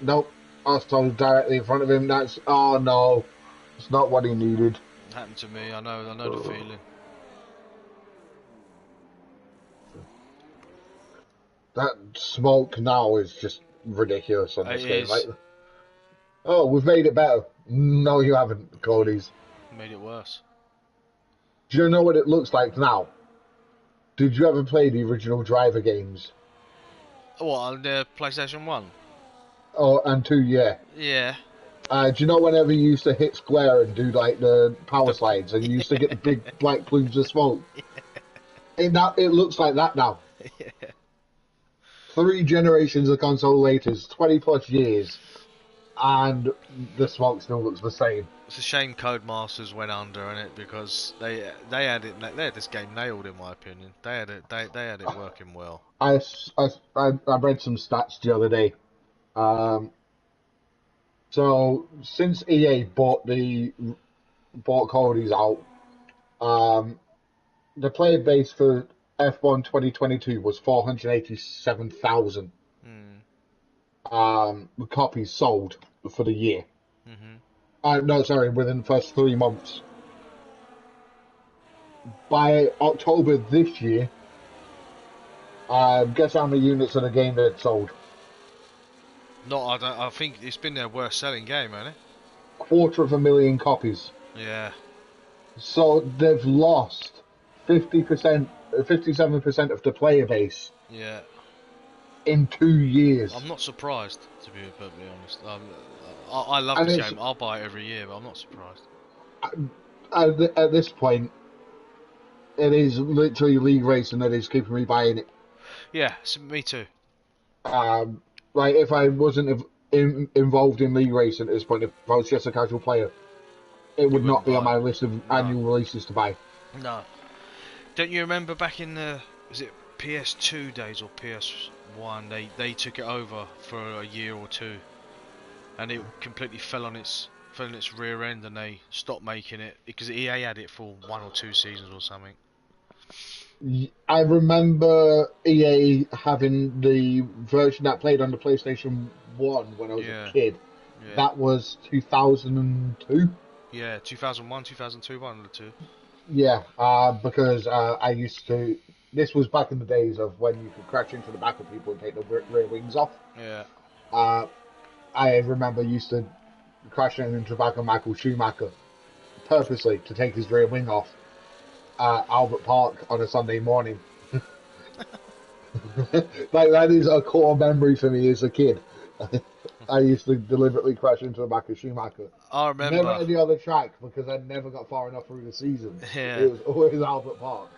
nope, also directly in front of him. Oh no, it's not what he needed. Happened to me. I know the feeling. That smoke now is just ridiculous on this It game. is. Like, oh, we've made it better. No, you haven't, Cody's. Made it worse. Do you know what it looks like now? Did you ever play the original Driver games? What, on the PlayStation 1? Oh, and 2, yeah. Yeah. Do you know whenever you used to hit square and do like the power slides, and you used to get the big black plumes of smoke? It looks like that now. Yeah. 3 generations of console later, 20 plus years, and the smoke still looks the same. It's a shame Codemasters went under in it because they had this game nailed in my opinion. They had it working well. I read some stats the other day. So since EA bought Cody's out, the player base for F1 2022 was 487,000 copies sold for the year. No, sorry, within the first 3 months. By October this year, guess how many units of the game they'd sold? I think it's been their worst selling game, hasn't it? 250,000 copies. Yeah. So they've lost 50%, 57% of the player base. Yeah. In 2 years. I'm not surprised, to be perfectly honest. I love this game. I'll buy it every year, but I'm not surprised. At this point, it is literally League Racing that is keeping me buying it. Yeah, me too. Like, if I wasn't involved in League Racing at this point, if I was just a casual player, it would not be on my list of annual releases to buy. No. Don't you remember back in the, was it PS2 days or PS1, they took it over for a year or two, and it completely fell on its rear end, and they stopped making it because EA had it for 1 or 2 seasons or something. I remember EA having the version that played on the PlayStation 1 when I was a kid. Yeah. That was 2002? Yeah, 2001, 2002, one of the two. Yeah, because I used to... This was back in the days of when you could crash into the back of people and take the rear wings off. Yeah. I remember used to crashing into the back of Michael Schumacher purposely to take his rear wing off. Albert Park on a Sunday morning. Like, that is a core memory for me as a kid. I used to deliberately crash into the back of Schumacher. I remember. Never any other track because I never got far enough through the season. Yeah. It was always Albert Park.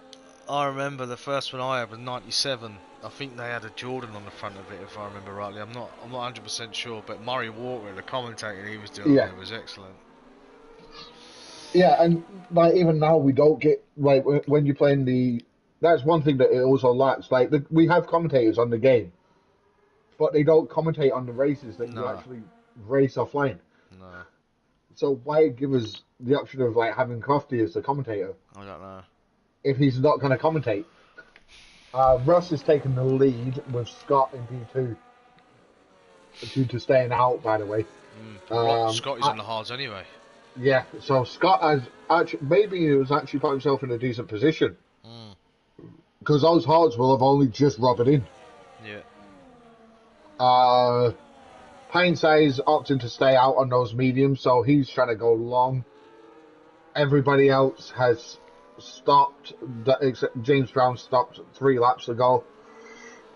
I remember the first one I had was '97. I think they had a Jordan on the front of it, if I remember rightly. I'm not 100% sure, but Murray Walker, the commentator he was doing on Yeah, there was excellent. yeah, and like even now we don't get like when you're playing the. That's one thing that it also lacks. Like we have commentators on the game, but they don't commentate on the races that you No, actually race offline. no, So why give us the option of like having Crofty as the commentator I don't know. if he's not going to commentate? Russ has taken the lead with Scott in P2 due to staying out, by the way. Scotty's on the hards anyway. Yeah, so Scott has actually maybe he was actually put himself in a decent position Mm, because those hards will have only just robbed in. yeah. Uh, Painsay's opting to stay out on those mediums, so he's trying to go long. Everybody else has stopped, except James Brown stopped 3 laps ago.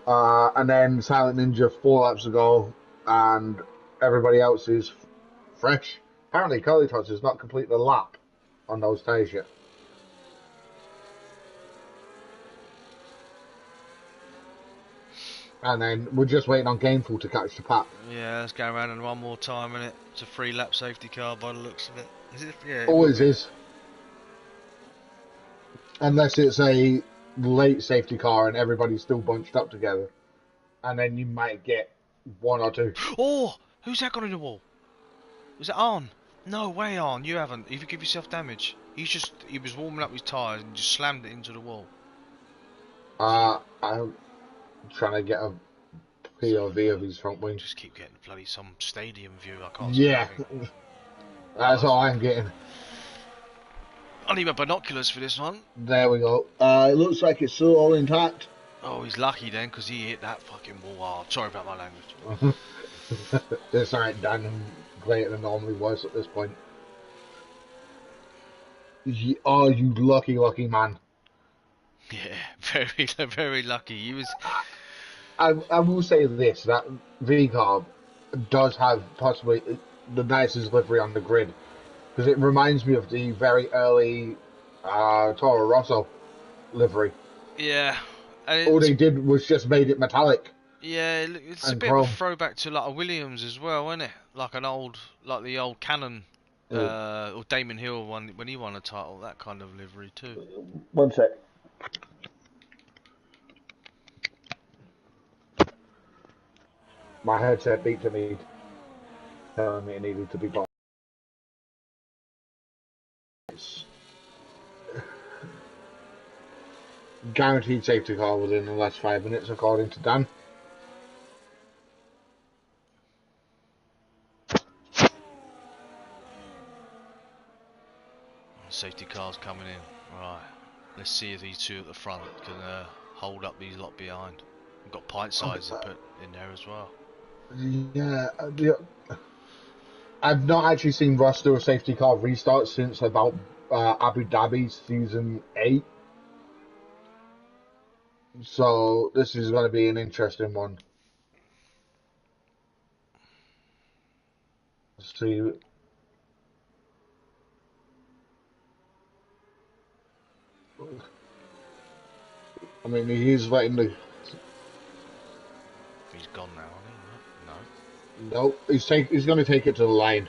And then Silent Ninja 4 laps ago, and everybody else is fresh. Apparently, Curly Tots has not completed a lap on those tyres yet. And then we're just waiting on Gameful to catch the pack. Yeah, let's go around and one more time, innit? It's a 3-lap safety car by the looks of it. Is it? Yeah, it will Always be. is. Unless it's a late safety car and everybody's still bunched up together. And then you might get one or two. Oh! Who's that got in the wall? Was it Arn? No way, Arn. You haven't. If you give yourself damage. He was warming up his tyres and just slammed it into the wall. I'm trying to get a POV of his front wing. Just keep getting bloody some stadium view. I can't see Yeah, anything. that's all I'm getting. I need my binoculars for this one. There we go. It looks like it's still all intact. Oh, he's lucky then, because he hit that fucking wall hard. Sorry about my language. It's alright, Dan, and greater than normally was at this point. Oh, you lucky, lucky man. Yeah, very, very lucky. He was. I will say this, that V-Carb does have possibly the nicest livery on the grid. Because it reminds me of the very early Toro Rosso livery. Yeah. All they did was just made it metallic. Yeah, it's a And bit chrome. of a throwback to like a Williams as well, isn't it? Like the old Canon, or Damon Hill one when he won a title. That kind of livery too. One sec. My headset beeped at me, telling me it needed to be bought. Guaranteed safety car within the last 5 minutes, according to Dan. Safety cars coming in. Right. Let's see if these two at the front can hold up these lot behind. We've got pint size to put in there as well. Yeah, I've not actually seen Russ do a safety car restart since about Abu Dhabi season 8. So this is going to be an interesting one. Let's see. I mean, he's letting the. He's gone now, hasn't he? No. No, he's going to take it to the line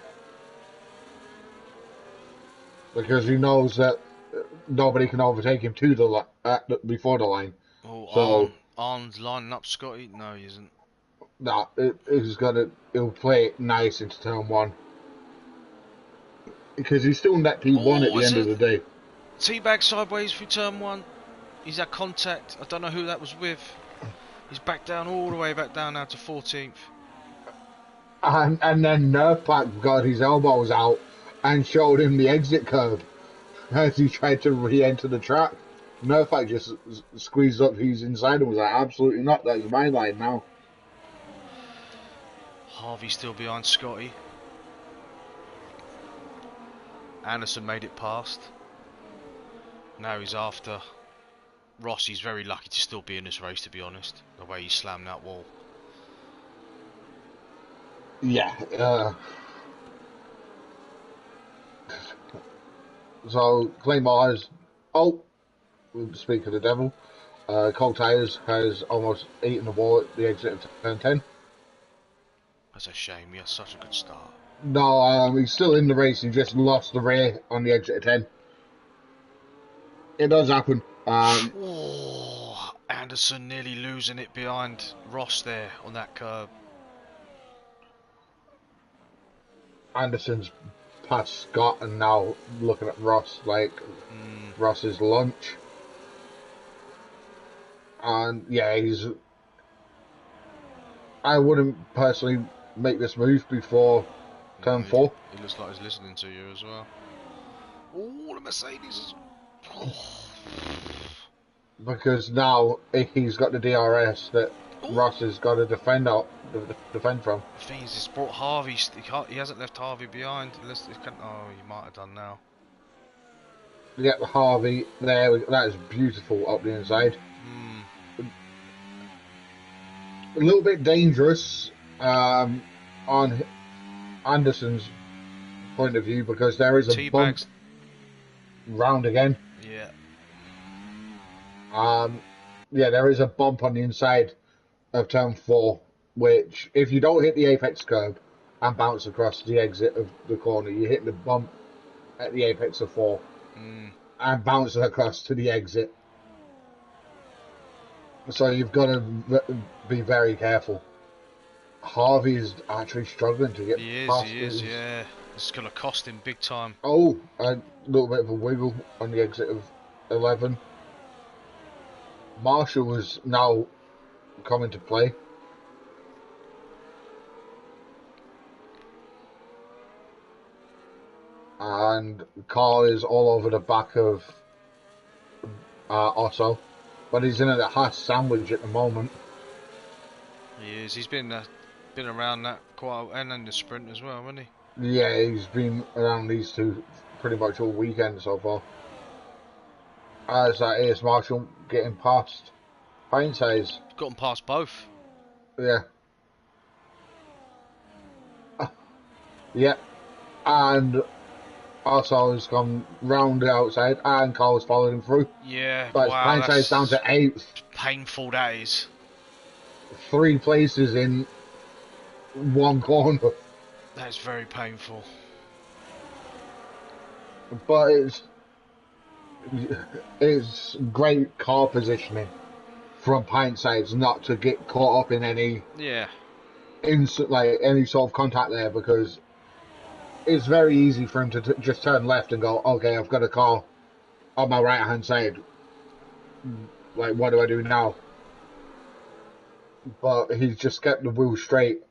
because he knows that nobody can overtake him to the before the line. Oh, So Arn's lining up Scotty. No, he isn't. nah, he'll play it nice into turn 1 because he's still net P1 at the end of the day. Teabag sideways through turn 1. He's had contact. I don't know who that was with. He's back down all the way back down now to 14th. And then Nerfpack got his elbows out and showed him the exit curve as he tried to re-enter the track. Nerfpack just squeezed up his inside and was like, absolutely not, that's my line now. Harvey still behind Scotty. Anderson made it past. Now he's after Ross. He's very lucky to still be in this race, to be honest. The way he slammed that wall. Yeah. So Claymore has... Oh, speak of the devil. Cold Tires has almost eaten the wall at the exit of turn 10. That's a shame. He had such a good start. No, he's still in the race. He just lost the rear on the exit of 10. It does happen. Oh, Anderson nearly losing it behind Ross there on that curb. Anderson's past Scott and now looking at Ross like Ross's lunch. And yeah, I wouldn't personally make this move before turn 4. He looks like he's listening to you as well. Oh, the Mercedes is... Because now he's got the DRS that Ross has got to defend from. The thing is, he's brought Harvey. He hasn't left Harvey behind. Unless oh, he might have done now. Yep, Harvey there. That is beautiful up the inside. A little bit dangerous on Anderson's point of view because there is a bump round again. Yeah. Yeah, there is a bump on the inside of turn 4, which if you don't hit the apex curb and bounce across the exit of the corner, you hit the bump at the apex of 4 and bounce across to the exit. So you've got to be very careful. Harvey is actually struggling to get past. He is, yeah. It's going to cost him big time. Oh, a little bit of a wiggle on the exit of 11. Marshall is now coming to play. And Carl is all over the back of Otto. But he's in a Haas sandwich at the moment. He is. He's been around that quite a while, and in the sprint as well, hasn't he? Yeah, he's been around these two pretty much all weekend so far. As that is Marshall getting past Hindsight. Got him past both. Yeah. Yeah. And Otto has come round the outside and Carl's followed him through. Yeah, but wow. Hindsight's down to 8th. Painful that is. 3 places in 1 corner. That's very painful. But it's great car positioning from Pintsides not to get caught up in any any sort of contact there, because it's very easy for him to just turn left and go, okay, I've got a car on my right hand side, like what do I do now? But he's just kept the wheel straight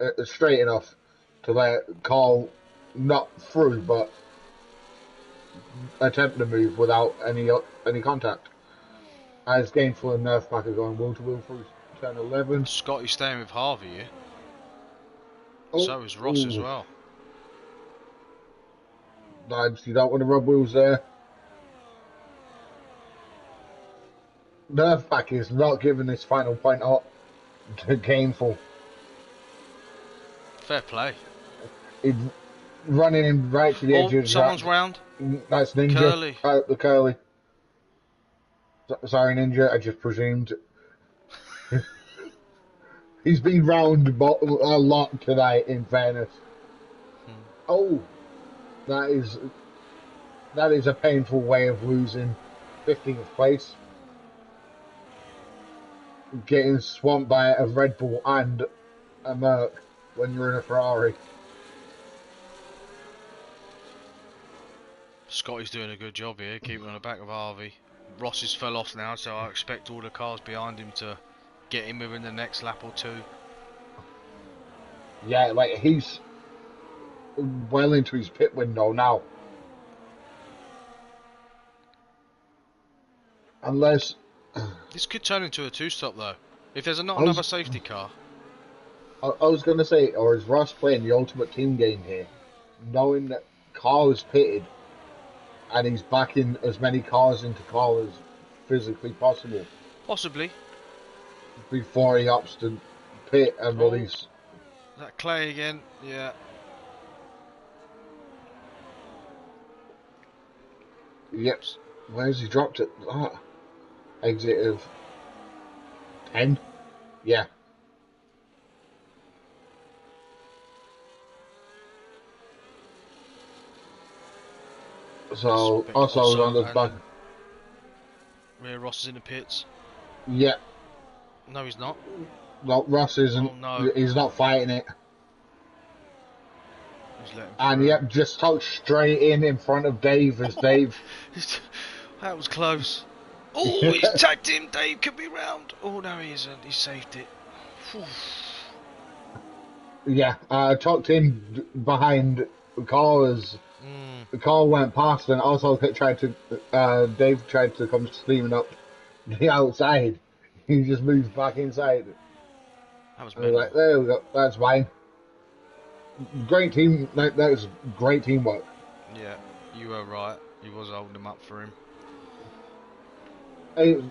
enough to let Carl not through but attempt to move without any contact. As Gainful and Nerfpack are going wheel to wheel through turn 11. Scotty's staying with Harvey here. Oh, so is Ross as well. Lads, you don't want to rub wheels there. Nerfpack is not giving this final point up to Gainful. Fair play. He's running him right to the edge of the someone's round. That's Ninja. Curly. The Curly. Sorry, Ninja, I just presumed. He's been round a lot tonight, in fairness. Oh, that is a painful way of losing 15th place. Getting swamped by a Red Bull and a Merc when you're in a Ferrari. Scotty's doing a good job here, keeping on the back of Harvey. Ross has fell off now, so I expect all the cars behind him to get him within the next lap or two. Yeah, like he's well into his pit window now. Unless this could turn into a 2-stop though. If there's not another safety car. I was going to say, or is Ross playing the ultimate team game here, knowing that Carl is pitted and he's backing as many cars into Carl as physically possible? Possibly. Before he opts to pit and release. That Clay again, yeah. Yep. Where's he dropped it? exit of 10. Yeah. So also I was on Also, this back. and Rear Ross is in the pits. Yeah. No, he's not. Well, Ross isn't. Oh no, He's not fighting it. he's let him And through. yep, just tucked straight in front of Dave as Dave. That was close. Oh, he's tagged him. Dave could be round. Oh no, he isn't. He saved it. Whew. Yeah, tucked in behind cars. Mm, The car went past, and also tried to. Dave tried to come steaming up the outside. He just moved back inside. that was I was like, mental. there we go. That's fine. Great team. That was great teamwork. Yeah, you were right. He was holding him up for him. It,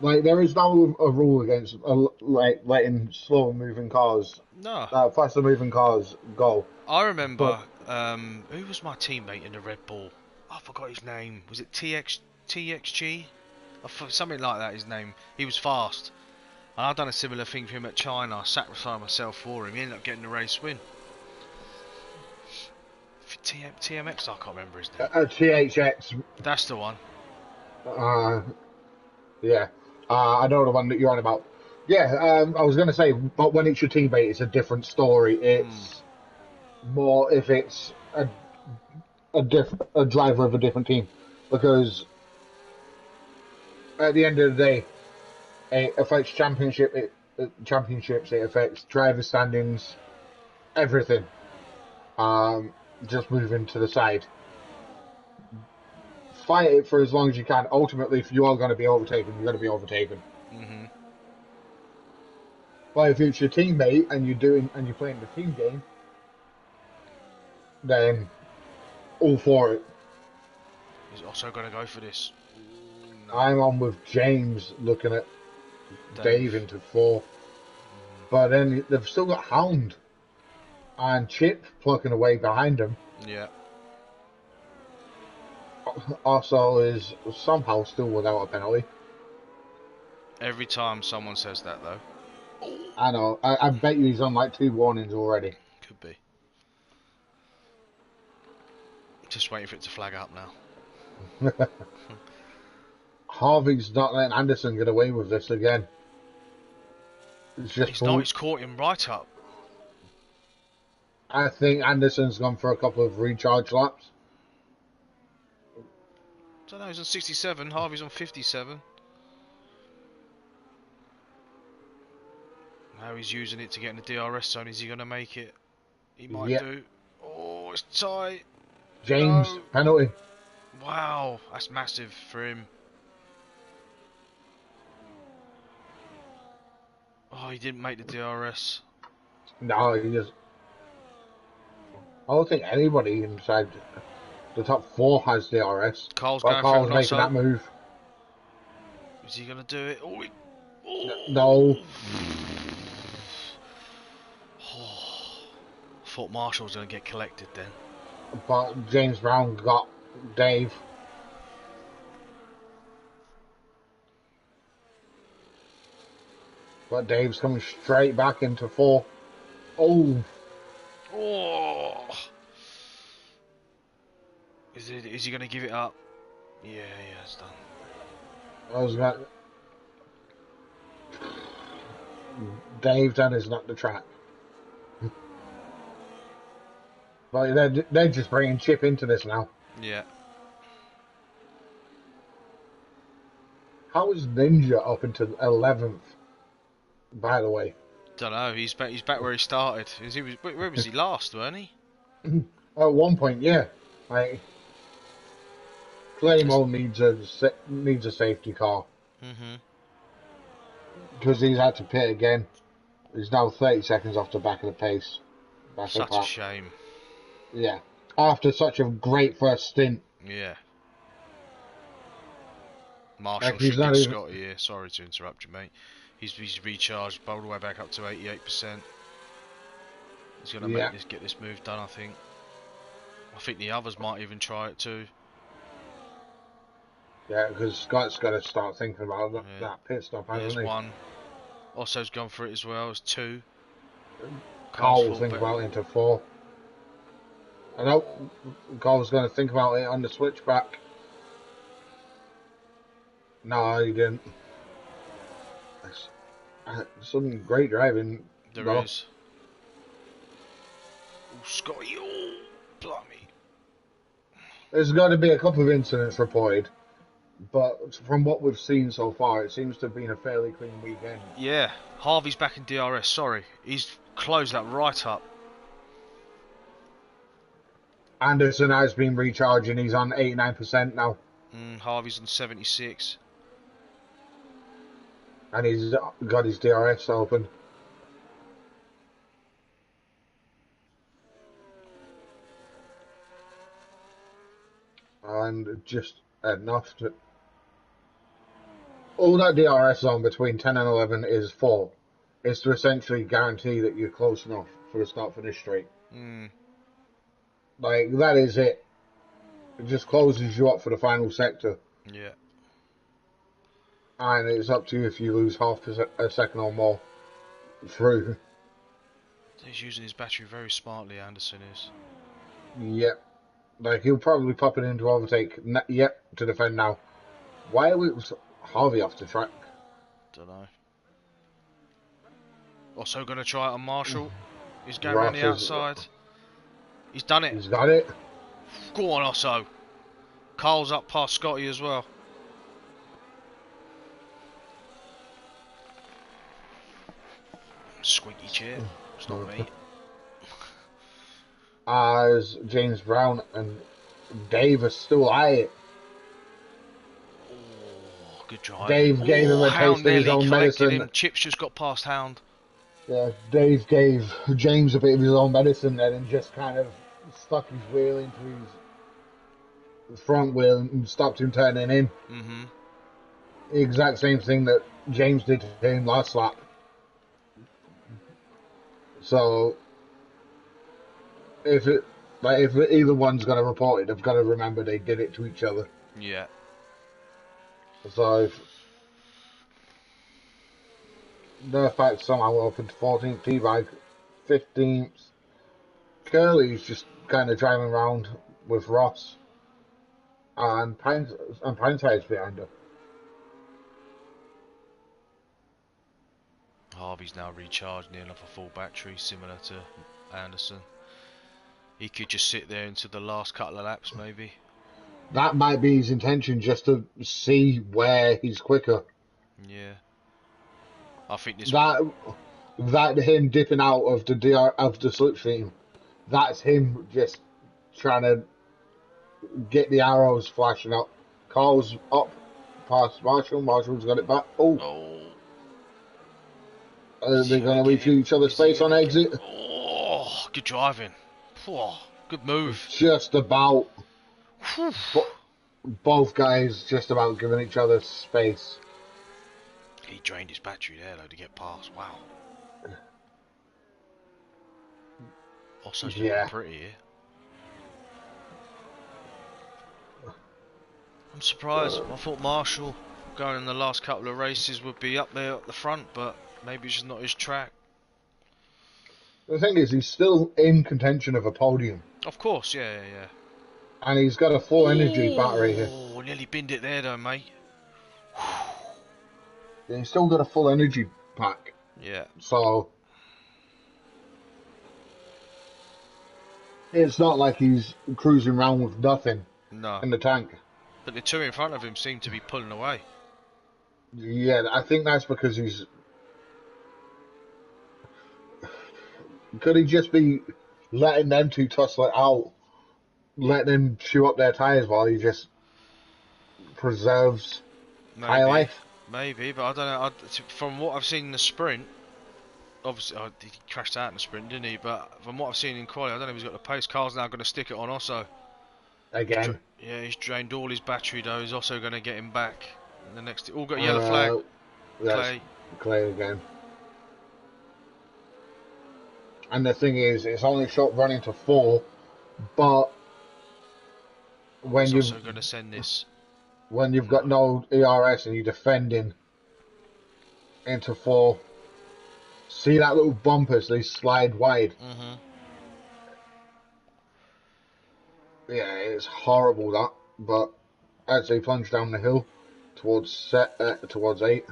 like there is no a rule against like letting slower moving cars, No, faster moving cars go. I But remember. Who was my teammate in the Red Bull? I forgot his name. Was it TXG? Something like that. His name. He was fast. And I've done a similar thing for him at China. I sacrificed myself for him. He ended up getting the race win. TMX, I can't remember his name. THX, That's the one. uh, yeah, I know the one that you're on about. Yeah, I was going to say, but when it's your teammate, it's a different story. Mm, It's more if it's a driver of a different team, because at the end of the day, it affects championships. It affects driver standings, everything. Um, just moving to the side. Fight it for as long as you can. Ultimately, if you are going to be overtaken, you're going to be overtaken. mhm. But if it's your teammate and you're playing the team game, then all for it. He's also going to go for this. Ooh, no. I'm on with James looking at Dave Dave. into four, but then they've still got Hound and Chip plucking away behind him. Yeah. Also, is somehow still without a penalty. Every time someone says that, though. Oh, I know. I bet you he's on like 2 warnings already. could be. Just waiting for it to flag up now. Harvey's not letting Anderson get away with this again. It's just He's not. He's caught him right up. I think Anderson's gone for a couple of recharge laps. Don't know. He's on 67. Harvey's on 57. Now he's using it to get in the DRS zone. Is he going to make it? He might Yep. do. Oh, it's tight. James, No. penalty. Wow. That's massive for him. Oh, he didn't make the DRS. No, he just. I don't think anybody inside the top four has DRS. Carl's But going for it. Carl's Not making that so. move. Is he going to do it? Oh, No. I thought Marshall was going to get collected then. But James Brown got Dave. But Dave's coming straight back into four. Oh, Oh, is he going to give it up? Yeah, it's done. I was got Dave done is not the track. But they're just bringing Chip into this now. Yeah. How is Ninja up into 11th? By the way, Don't know. He's back. He's back where he started. Where was he last? Weren't he? at one point, yeah, like Claymore needs a safety car Mhm. because he's had to pit again. He's now 30 seconds off the back of the pace. Back of Such a that. shame. Yeah, after such a great first stint, Yeah. like Marshall he's should not get even. Scotty here. Sorry to interrupt you, mate. He's recharged all the way back up to 88%. He's gonna Yeah, get this move done. I think. I think the others might even try it too. Yeah, because Scott's got to start thinking about Yeah. that pit stop, There's hasn't he? one. Osso's gone for it as well. It's two. Carl's Cole will fought think better. about it into four. I know Cole's going to think about it on the switchback. No, he didn't. Some great driving, There though. is. Oh, Scotty. Oh, blimey. There's got to be a couple of incidents reported, but from what we've seen so far, it seems to have been a fairly clean weekend. Yeah, Harvey's back in DRS. Sorry, he's closed that right up. Anderson has been recharging. He's on 89% now, Harvey's on 76. and he's got his DRS open. And just enough to. All that DRS zone between 10 and 11 is for. Is to essentially guarantee that you're close enough for a start finish straight. Mm, Like, that is it. It just closes you up for the final sector. yeah. And it's up to you if you lose half a second or more through. He's using his battery very smartly, Anderson is. Yep. Like, he'll probably pop it in to overtake. Yep, to defend now. Why are we Harvey off the track? Don't know. Also going to try it on Marshall. He's going around Ross the is. outside. He's done it. He's got it. Go on, Osso. Carl's up past Scotty as well. Squeaky chair. It's not me. As James Brown and Dave are still at it. Oh, good drive. Dave gave him a Hound taste of his nearly own collected medicine. him. Chips just got past Hound. Yeah, Dave gave James a bit of his own medicine then and just kind of stuck his wheel into his front wheel and stopped him turning in. Mm-hmm. The exact same thing that James did to him last lap. So if either one's gonna report it, they've got to remember they did it to each other. Yeah. So if their fact somehow opened 14th T-Bag, 15th. Curly's just kind of driving around with Ross and Pineside's behind her. Harvey's now recharged near enough a full battery, similar to Anderson. He could just sit there into the last couple of laps, maybe. That might be his intention, just to see where he's quicker. Yeah. I think this. That him dipping out of the slipstream. That's him just trying to get the arrows flashing up. Carl's up past Marshall. Marshall's got it back. Oh. They're going to reach each other's face on exit. Oh, good driving. Oh, good move. Just about. Both guys just about giving each other space. He drained his battery there, though, to get past. Wow. Also, looking pretty here. I'm surprised. I thought Marshall going in the last couple of races would be up there at the front, but maybe it's just not his track. The thing is, he's still in contention of a podium. Of course, yeah. And he's got a full energy battery here. Oh, nearly binned it there, though, mate. Yeah, he's still got a full energy pack. Yeah. So it's not like he's cruising around with nothing in the tank. But the two in front of him seem to be pulling away. Yeah, I think that's because he's... Could he just be letting them two tussle it out, letting them chew up their tyres while he just preserves high life? Maybe, but I don't know. From what I've seen in the sprint, obviously he crashed out in the sprint, didn't he? But from what I've seen in quality, I don't know if he's got the pace. Carl's now going to stick it on Osso. Again. He's drained all his battery though. He's also going to get him back. In the next, all got yellow flag. Clay again. And the thing is, it's only short running to 4, but when he's you also going to send this. when you've got no ERS and you're defending into four. See that little bumpers, they slide wide. Mhm. Yeah, it's horrible that. But as they plunge down the hill towards eight,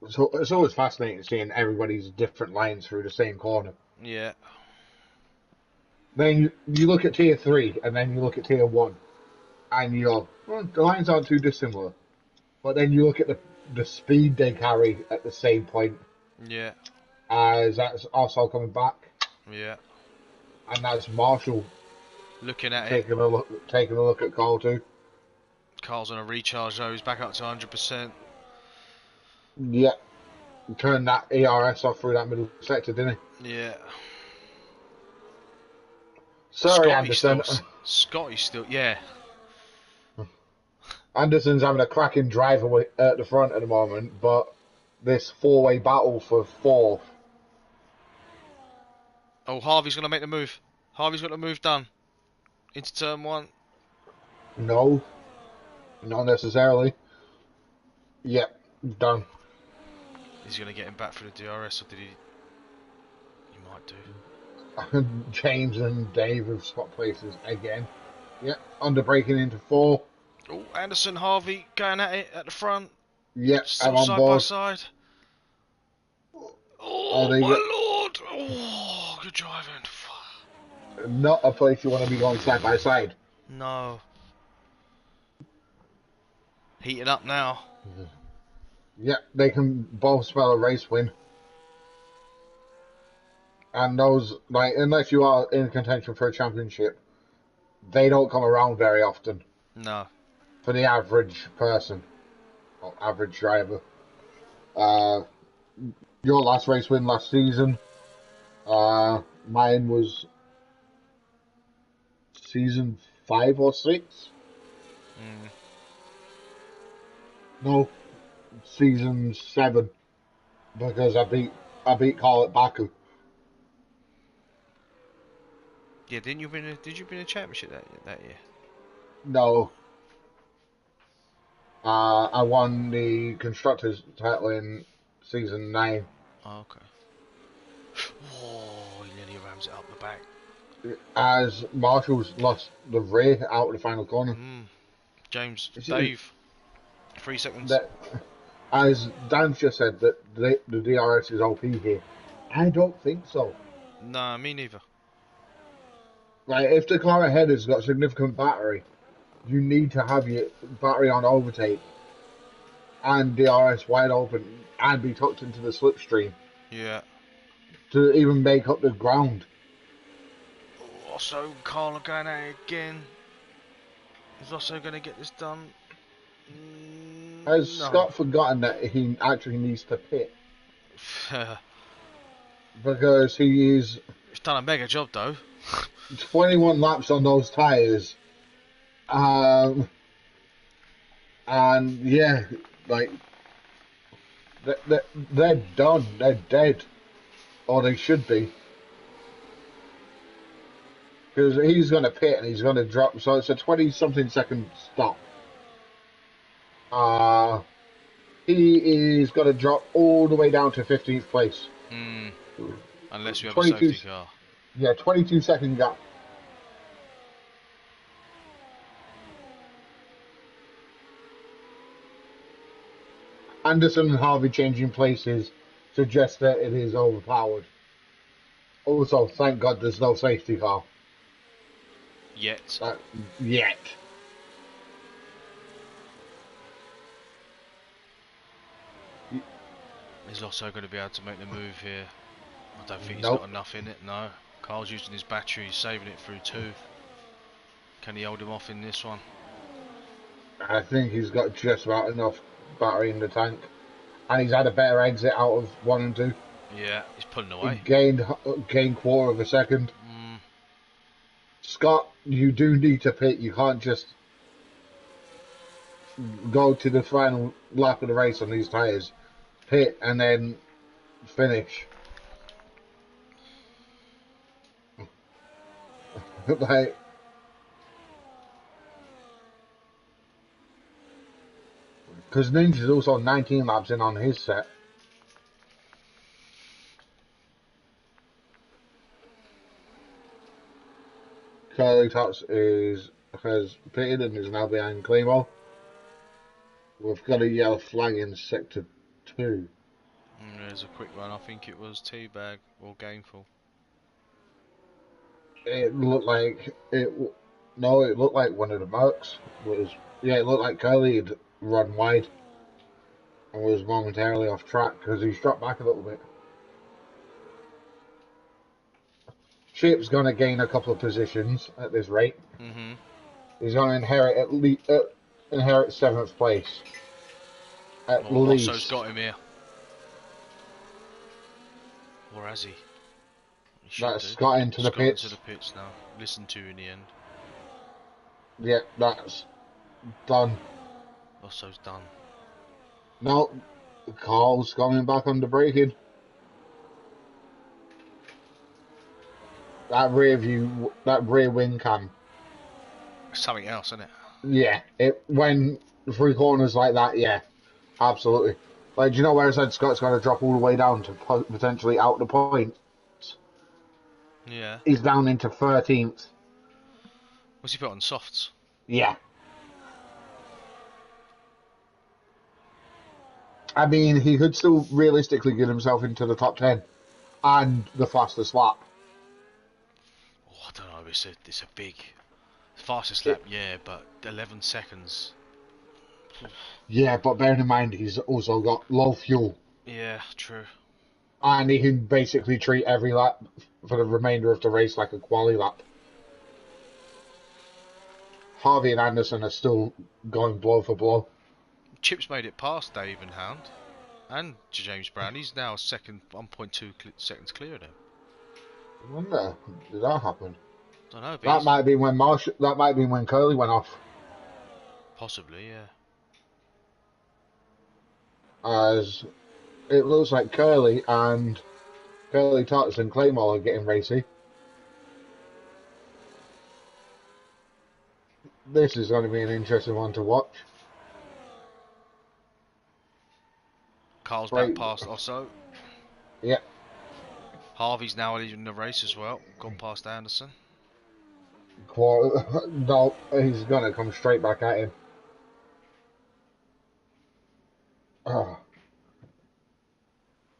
so it's always fascinating seeing everybody's different lines through the same corner. Yeah. Then you look at tier three, and then you look at tier one, and you go, well, the lines aren't too dissimilar. But then you look at the speed they carry at the same point, Yeah. as that's also coming back, Yeah. and that's Marshall Looking at it, taking a look at Cole too. Carl's on a recharge though. He's back up to 100%. Yeah, turned that ERS off through that middle sector, didn't he? Yeah. Sorry, Anderson. Scotty's still. Yeah. Anderson's having a cracking drive at the front at the moment, but this four-way battle for fourth. Oh, Harvey's gonna make the move. Harvey's got the move done into turn one. No, not necessarily. Yep, done. He's gonna get him back for the DRS, or did he? He might do. James and Dave have swapped places again. Yep, under braking into four. Oh, Anderson, Harvey going at it at the front. Yep, I'm Still on side by board. side. Oh, Oh, they my got lord! Oh, good driving. not a place you want to be going side by side. No. Heating up now. Yep, they can both spell a race win. And those, like, unless you are in contention for a championship, they don't come around very often No. for the average person or average driver. Uh, your last race win last season, mine was season 5 or 6. Mm. No, season 7 because I beat Carl at Baku. Yeah, did you win a championship that year? No, I won the constructors title in season 9. Oh, okay. Oh, he nearly rams it up the back. As Marshall's lost the rear out of the final corner. James, You see, Dave, 3 seconds. that, as Dan's just said, that the DRS is OP here. I don't think so. Nah, me neither. Like, if the car ahead has got significant battery, you need to have your battery on overtake and DRS wide open and be tucked into the slipstream Yeah. to even make up the ground. Also, Carl going at it again. He's also going to get this done. Has No. Scott forgotten that he actually needs to pit? Because he is He's done a mega job though. 21 laps on those tyres. And yeah, like they're done. They're dead, or they should be, because he's going to pit and he's going to drop. So it's a 20-something second stop. He is going to drop all the way down to 15th place. Unless we have a safety car. Yeah, 22-second gap. Anderson and Harvey changing places suggests that it is overpowered. Also, thank God there's no safety car. Yet. Yet. He's also going to be able to make the move here. I don't think he's Nope. got enough in it, no. Carl's using his battery, he's saving it through 2. Can he hold him off in this one? I think he's got just about enough battery in the tank. And he's had a better exit out of 1 and 2. Yeah, he's pulling He away. gained quarter of a second. Scott, you do need to pit. You can't just go to the final lap of the race on these tyres. Pit and then finish. like Because Ninja's also 19 laps in on his set. Curly Tots has pitted and is now behind Claymore. We've got a yellow flag in sector 2. There's a quick one. I think it was Teabag or Gainful. It looked like it. No, it looked like one of the Mercs was. Yeah, it looked like Curly had run wide and was momentarily off track because he's dropped back a little bit. Chip's going to gain a couple of positions at this rate. Mm-hmm. He's going to inherit 7th place at least. Osso's got him here. Or has he? That's got into the pits. Into the pits now. Listened to in the end. Yeah, that's done. Osso's done. No, Carl's coming back under braking. That rear wing cam. Something else, isn't it? Yeah, when three corners like that, yeah, absolutely. Like, do you know where I said Scott's got to drop all the way down to potentially out the point? Yeah. He's down into 13th. What's he put on softs? Yeah. I mean, he could still realistically get himself into the top 10 and the fastest lap. Oh, I don't know. It's a big fastest lap, yeah, but 11 seconds. Yeah, but bearing in mind he's also got low fuel. Yeah, true. And he can basically treat every lap for the remainder of the race like a quali lap. Harvey and Anderson are still going blow for blow. Chip's made it past Dave and Hound and James Brown. He's now second, 1.2 seconds clear of him. I wonder, did that happen? Don't know. That might be when That might be when Curly went off. Possibly, yeah. As it looks like Curly Tots and Claymore are getting racy. This is going to be an interesting one to watch. Carl's back past Osso. Yeah. Harvey's now in the race as well. Gone past Anderson. No, he's going to come straight back at him.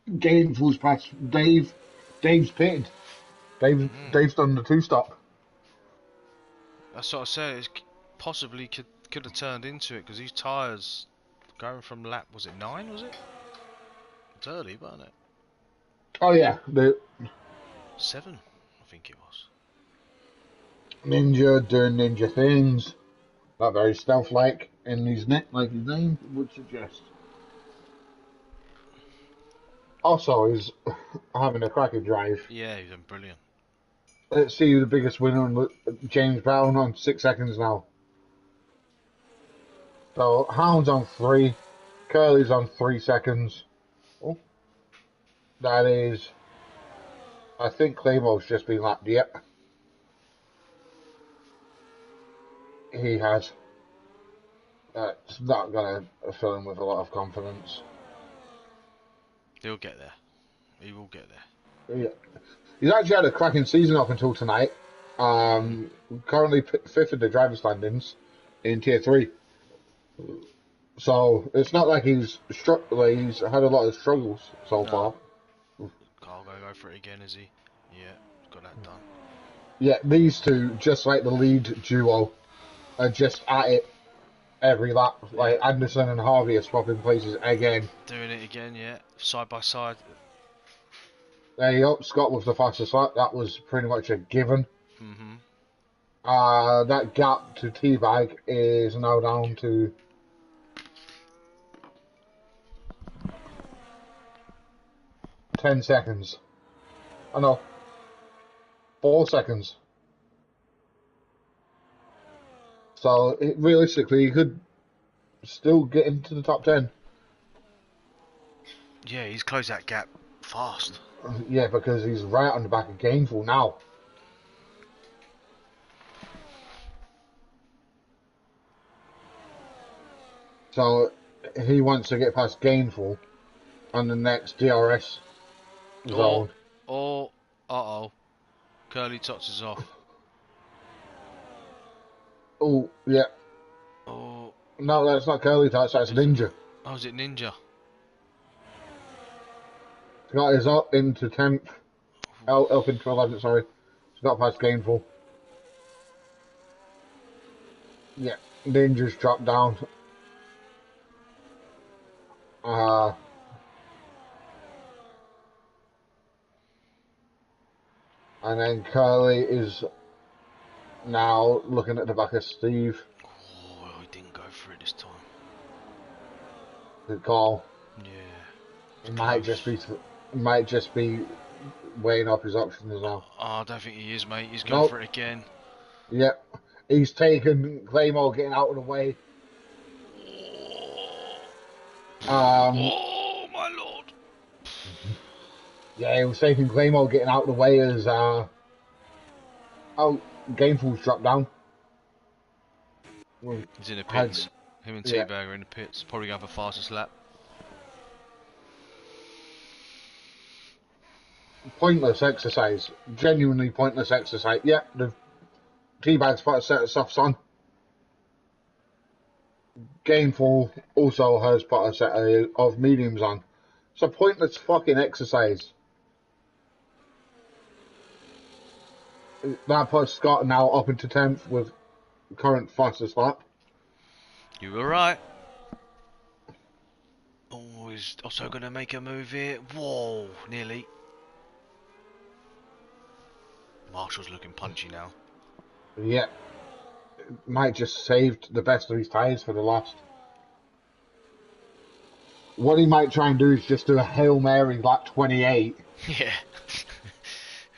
Gainful's past Dave. Dave's pitted. Dave's done the 2-stop. That's what I said. It possibly could have turned into it because these tyres going from lap, was it 9? Was it? It's early, wasn't it? Oh yeah, 7, I think it was. Ninja doing ninja things. Not very stealth-like in his neck, like his name would suggest. Also, he's having a cracking drive. Yeah, he's done brilliant. Let's see who the biggest winner. James Brown on 6 seconds now. So Hound's on 3, Curly's on 3 seconds. Oh, that is. I think Claymore's just been lapped. Yep, he has. That's not gonna fill him with a lot of confidence. He'll get there. He will get there. Yeah. He's actually had a cracking season up until tonight. Currently 5th in the driver standings in Tier 3. So it's not like he's had a lot of struggles so far. Carl gonna go for it again, is he? Yeah, got that done. Yeah, these two, just like the lead duo, are just at it every lap. Like Anderson and Harvey are swapping places again. Doing it again, yeah. Side by side. There you go. Scott with the fastest lap. That was pretty much a given. That gap to Teabag is now down to 10 seconds. I know. 4 seconds. So realistically, he could still get into the top 10. Yeah, he's closed that gap fast. Yeah, because he's right on the back of Gainful now. So he wants to get past Gainful on the next DRS Or, zone. uh-oh. Curly Tots is off. Oh, yeah. Oh, No, that's not Curly Tots, that's Ninja. oh, is it Ninja? He's got his up into 10th. Up into 11th, sorry. He's got past Gainful. Yeah, Ninja's dropped down. Uh, and then Curly is now looking at the back of Steve. Oh, he didn't go for it this time. Good call. Yeah. It might just be weighing up his options as well. Oh, I don't think he is, mate. He's going Nope. for it again. Yep. He's taken Claymore getting out of the way. Oh, my lord. Yeah, he was taking Claymore getting out of the way as Gameful's dropped down. He's in the pits. Him and yeah. T-Bag are in the pits. Probably going for fastest lap. Pointless exercise. Genuinely pointless exercise. Yeah, the T-Bag's put a set of softs on. Gameful also has put a set of mediums on. It's a pointless fucking exercise. That puts Scott now up into 10th with current fastest lap. You were right. Oh, he's also going to make a move here. Whoa, nearly. Marshall's looking punchy now. Yeah. Might just saved the best of his tyres for the last. What he might try and do is just do a Hail Mary lap 28. Yeah.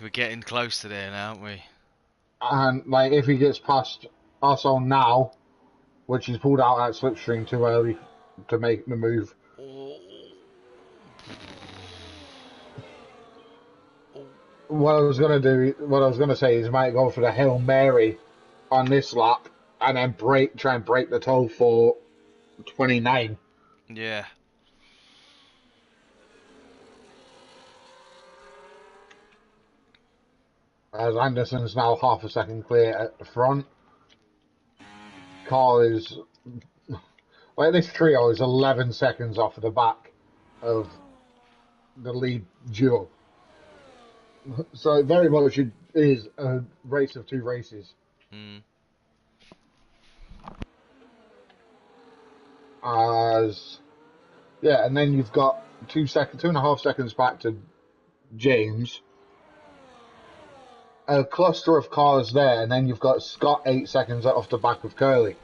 We're getting close to there now, aren't we? And like if he gets past us on now, which he's pulled out at slipstream too early to make the move. What I was gonna say is he might go for the Hail Mary on this lap and then try and break the toe for 29. Yeah. As Anderson's now half a second clear at the front. Carl is, like, this trio is 11 seconds off of the back of the lead duo. So it very much is a race of two races. And then you've got 2.5 seconds back to James. A cluster of cars there, and then you've got Scott 8 seconds off the back of Curly.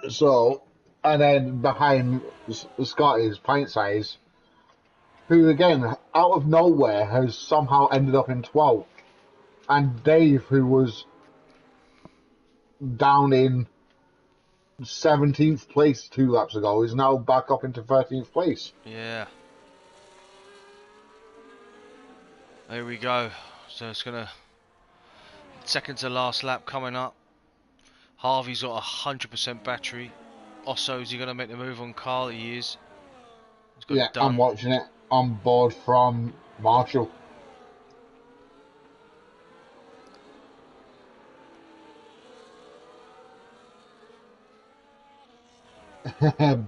So, and then behind Scott is Pint Size, who again, out of nowhere, has somehow ended up in 12th. And Dave, who was down in 17th place 2 laps ago, is now back up into 13th place. Yeah. There we go. So it's gonna second to last lap coming up. Harvey's got 100% battery. Also, is he gonna make the move on Carl? He is. He's got Yeah, it done. I'm watching it on board from Marshall.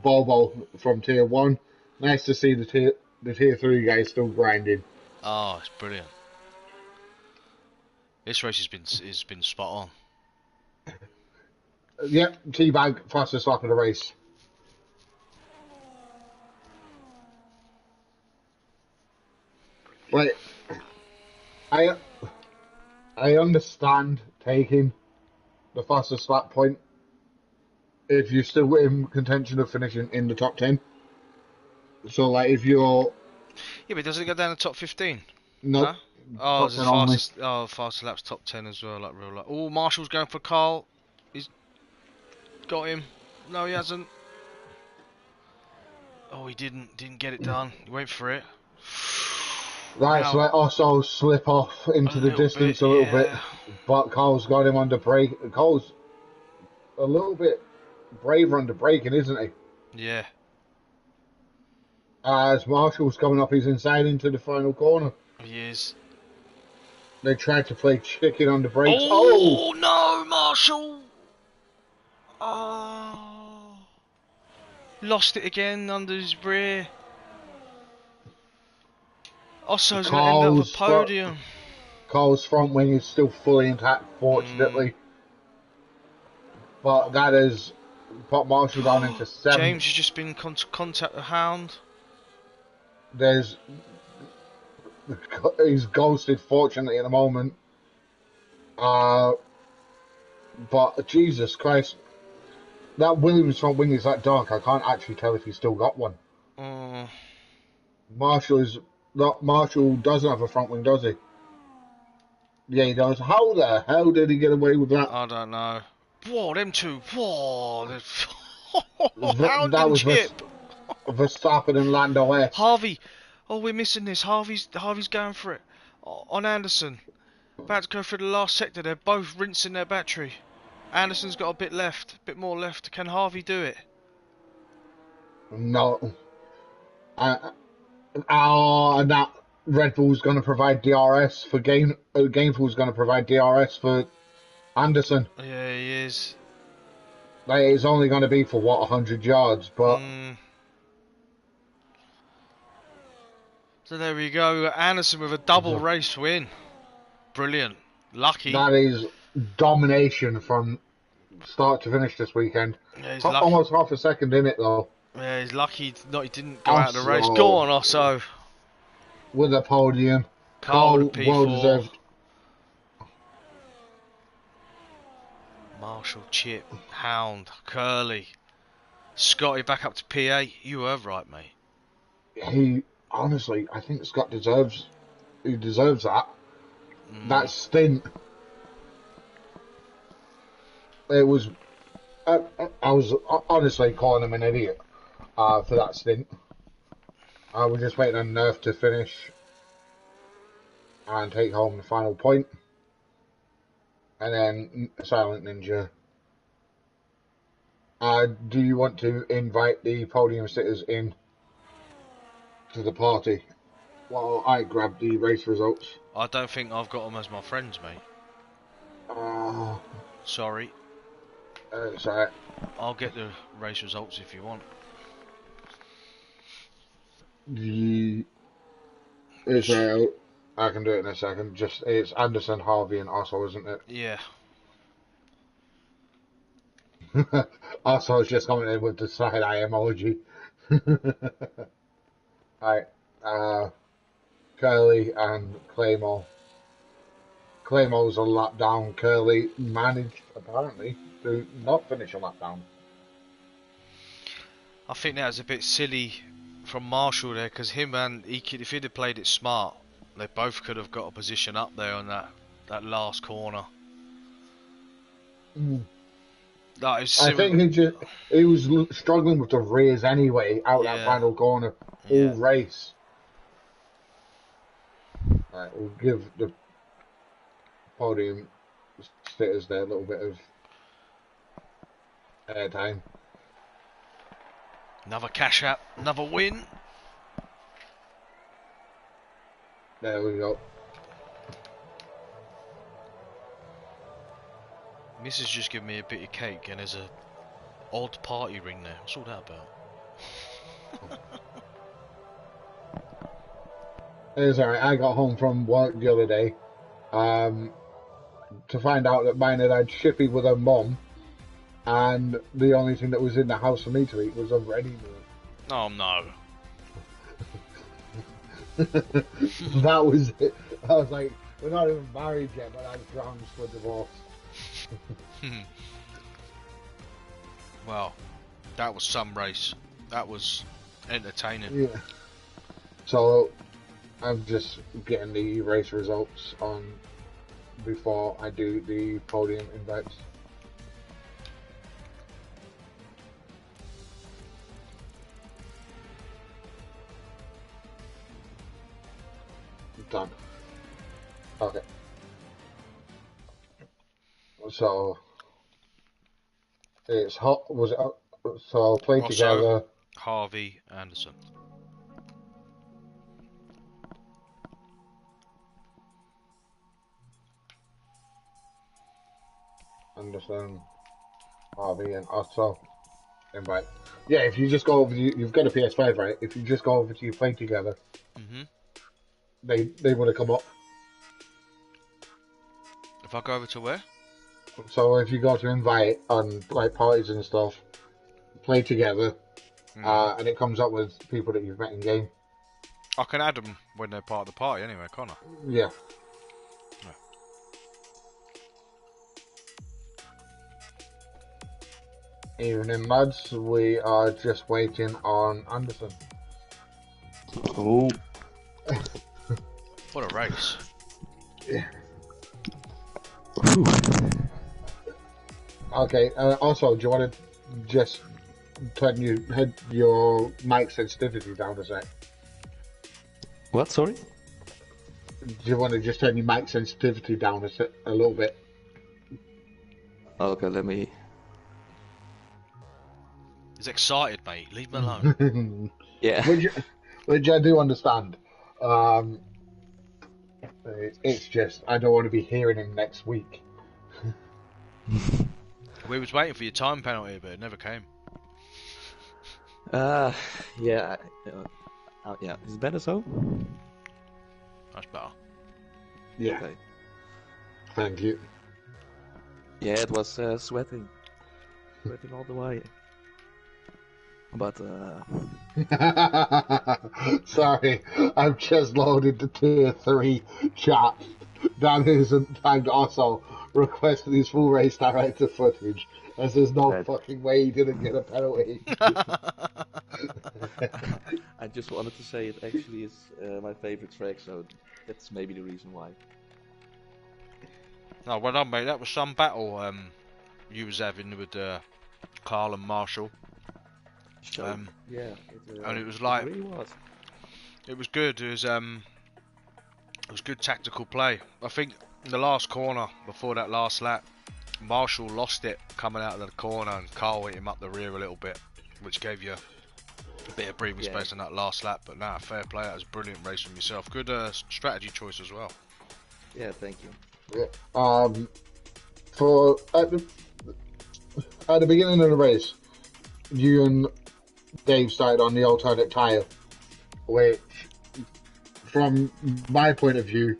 Bobo from Tier 1. Nice to see the tier 3 guys still grinding. Oh, it's brilliant. This race has been spot on. Yep, T-Bag, fastest lap of the race. Like, I understand taking the fastest lap point if you're still in contention of finishing in the top 10. So, like, if you're... Yeah, but doesn't it go down to top 15? Nope. No? Oh, Top the 10 fastest. Oh, fastest lap's top 10 as well, like real life. Oh, Marshall's going for Carl. He's got him. No, he hasn't. Oh, he didn't get it done. He went for it. That's let also slip off into the distance a little bit, but Cole's got him under brake. Cole's a little bit braver under braking, isn't he? Yeah, As Marshall's coming up his inside into the final corner. he is. They tried to play chicken on the brakes. Oh! Oh no, Marshall! Oh, lost it again under his rear. Osso's going to end up with a podium. Carl's front wing is still fully intact, fortunately. But that has put Marshall down into 7th. James has just been contact the hound. He's ghosted, fortunately, at the moment. But Jesus Christ, that Williams front wing is that dark. I can't actually tell if he's still got one. Marshall doesn't have a front wing, does he? Yeah, he does. How the hell did he get away with that? I don't know. Whoa, them two. Whoa. That Hound and was Chip. Verstappen and Lando S. Harvey. Oh, we're missing this. Harvey's going for it. On Anderson. About to go through the last sector. They're both rinsing their battery. Anderson's got a bit more left. Can Harvey do it? No. And that Red Bull's going to provide DRS for Gainful's going to provide DRS for Anderson. Yeah, he is. It's only going to be for 100 yards, but. So there we go. Anderson with a double race win. Brilliant. Lucky. That is domination from start to finish this weekend. Yeah, he's almost half a second in it though. Yeah, he's lucky he didn't go out of the race. Go on, Osso. With a podium. Cole, P4. Well deserved. Marshall, Chip, Hound, Curly. Scotty back up to P8. You were right, mate. Honestly, I think Scott deserves that. That stint. It was. I was honestly calling him an idiot for that stint. I was just waiting on Nerf to finish and take home the final point. And then Silent Ninja. Do you want to invite the podium sitters in to the party while I grab the race results? I don't think I've got them as my friends, mate. Sorry. Sorry. I'll get the race results if you want. I can do it in a second. It's Anderson, Harvey, and Osso, isn't it? Yeah. Osso's just commented with the side eye emoji. Alright. Curly and Claymore. Claymore's a lap down. Curly managed, apparently, to not finish a lap down. I think that was a bit silly from Marshall there, because if he'd have played it smart, they both could have got a position up there on that last corner. That is I think he was struggling with the rears anyway out that final corner all race. Right, we'll give the podium sitters there a little bit of airtime. Another cash out, another win. There we go. Mrs. just gave me a bit of cake and there's a odd party ring there. What's all that about? It's alright. I got home from work the other day to find out that mine had had shippy with her mum, and the only thing that was in the house for me to eat was a ready meal. Oh no. That was it. I was like, we're not even married yet, but that's grounds for divorce. Well, that was some race. That was entertaining. Yeah. So, I'm just getting the race results on before I do the podium invites. Done. Okay. So It's hot. Was it? So play Rosso, together. Harvey, Anderson. Anderson, Harvey, and Otto. Invite. Yeah, if you just go over, you've got a PS5, right? If you just go over to your play together, Mhm. they would have come up. If I go over to where? So if you go to invite on like parties and stuff, play together, Mhm. and it comes up with people that you've met in game. I can add them when they're part of the party anyway, can't I? Yeah. Yeah. Evening, lads. We are just waiting on Anderson. Oh, What a race! Yeah. whew. Okay. Also, do you want to just turn your mic sensitivity down a sec? What? Sorry? Do you want to just turn your mic sensitivity down a little bit? Okay, let me. He's excited, mate. Leave him alone. Yeah. which I do understand. Um, it's just I don't want to be hearing him next week. We was waiting for your time penalty, but it never came. Uh, yeah. Yeah. Is it better so? That's better. Yeah, Okay. thank you. Yeah, it was sweating all the way. But Sorry, I've just loaded the tier 3 chat. Dan isn't tagged also requested his full race director footage, as there's no Right. fucking way he didn't get a penalty. I just wanted to say it actually is my favorite track, so that's maybe the reason why. No, well done, mate. That was some battle you was having with Carl and Marshall. So yeah, And it was like really was. it was good. It was good tactical play. I think in the last corner before that last lap, Marshall lost it coming out of the corner, and Carl hit him up the rear a little bit, which gave you a bit of breathing space on that last lap. But nah, fair play. That was a brilliant race from yourself. Good strategy choice as well. Yeah, thank you. Yeah. For at the beginning of the race, you and Dave started on the alternate tyre, which, from my point of view,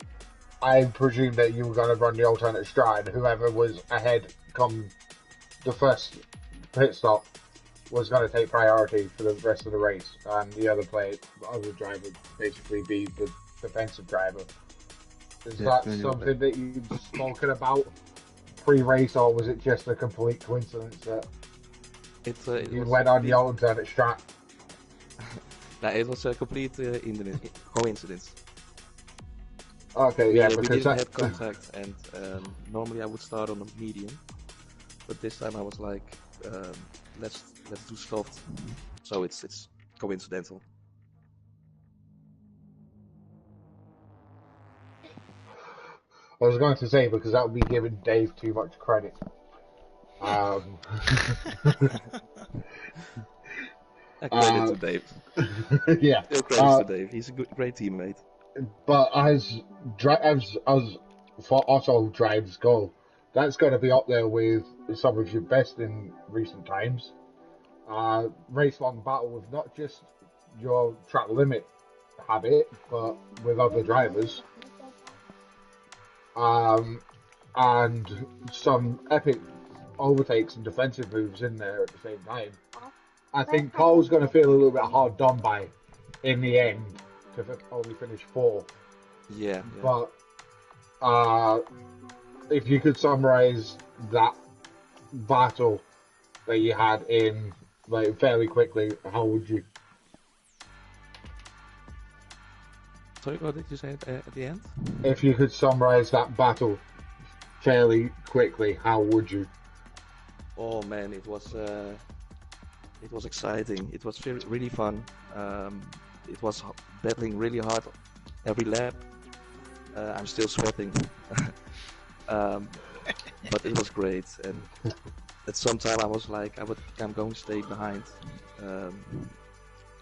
I presume that you were going to run the alternate stride. Whoever was ahead come the first pit stop was going to take priority for the rest of the race, and the other driver basically be the defensive driver. Is Yeah, that something that you've spoken about pre-race, or was it just a complete coincidence that It you was went on the alternate strat? Nah, it was a complete coincidence. Okay, We, yeah, we because didn't have contact, and normally I would start on a medium, but this time I was like, let's do soft. So it's coincidental. I was going to say, because that would be giving Dave too much credit. Credit to Dave. Yeah. Still credits to Dave. He's a great teammate. But as for auto drives go, that's got to be up there with some of your best in recent times. Race long battle with not just your track limit habit, but with other drivers. And some epic overtakes and defensive moves in there at the same time. I think Cole's going to feel a little bit hard done by in the end to only finish fourth. Yeah. But if you could summarize that battle that you had in fairly quickly, how would you? Sorry, what did you say at the end? If you could summarize that battle fairly quickly, how would you? Oh man, it was exciting. It was really fun. It was battling really hard every lap. I'm still sweating, but it was great. And at some time I was like, I'm going to stay behind,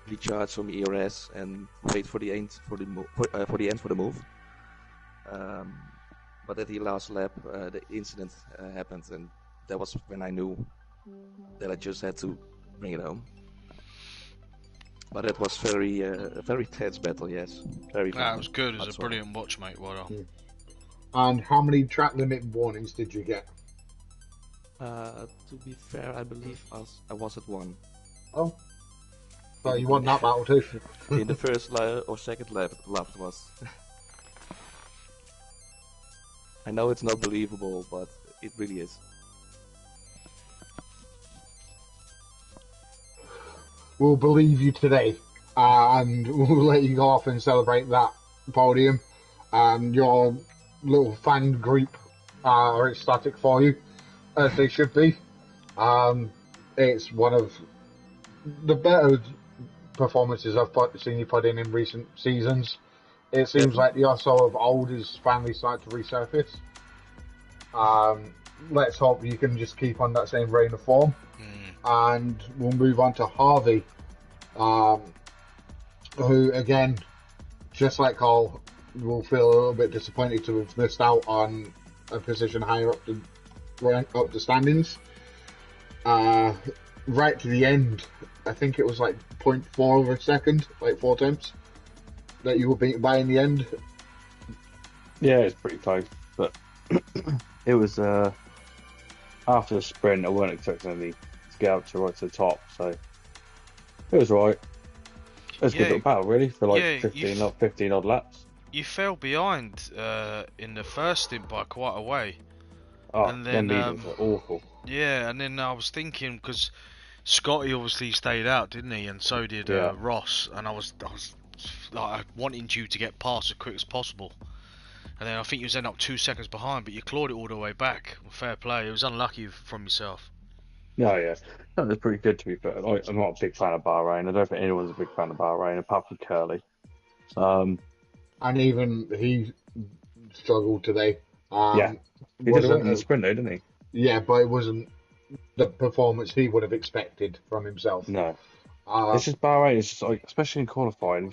recharge some ERS and wait for the end for the move. But at the last lap, the incident happened, and that was when I knew that I just had to bring it home. But it was a very tense battle, yes. Very fun. Nah, it was good. It was a brilliant watch, mate. Well done. And how many track limit warnings did you get? To be fair, I believe I was at 1. Oh. So you won that battle too. In the first or second lap it was. I know it's not believable, but it really is. We'll believe you today, and we'll let you go off and celebrate that podium. Your little fan group are ecstatic for you, as they should be. It's one of the better performances I've seen you put in recent seasons. It seems like the Osso of old is finally starting to resurface. Let's hope you can just keep on that same reign of form. And we'll move on to Harvey, who, again, just like Cole, will feel a little bit disappointed to have missed out on a position higher up the standings. Right to the end, I think it was like 0.4 of a second, like 4 attempts, that you were beaten by in the end. Yeah, it's pretty close, but it was after the sprint. I weren't expecting any to get up to right to the top, so it was right. It was a good little battle, really, for like 15 odd laps. You fell behind in the first stint by quite a way. Oh, and then mediums are awful. Yeah, and then I was thinking, because Scotty obviously stayed out, didn't he? And so did Ross. And I was like wanting you to get past as quick as possible. And then I think you was ending up 2 seconds behind, but you clawed it all the way back. Fair play. It was unlucky from yourself. No, yeah. That was pretty good, to be fair. I'm not a big fan of Bahrain. I don't think anyone's a big fan of Bahrain, apart from Curly. And even he struggled today. Yeah. He did win the sprint, though, didn't he? Yeah, but it wasn't the performance he would have expected from himself. No. It's just Bahrain. It's just like, especially in qualifying,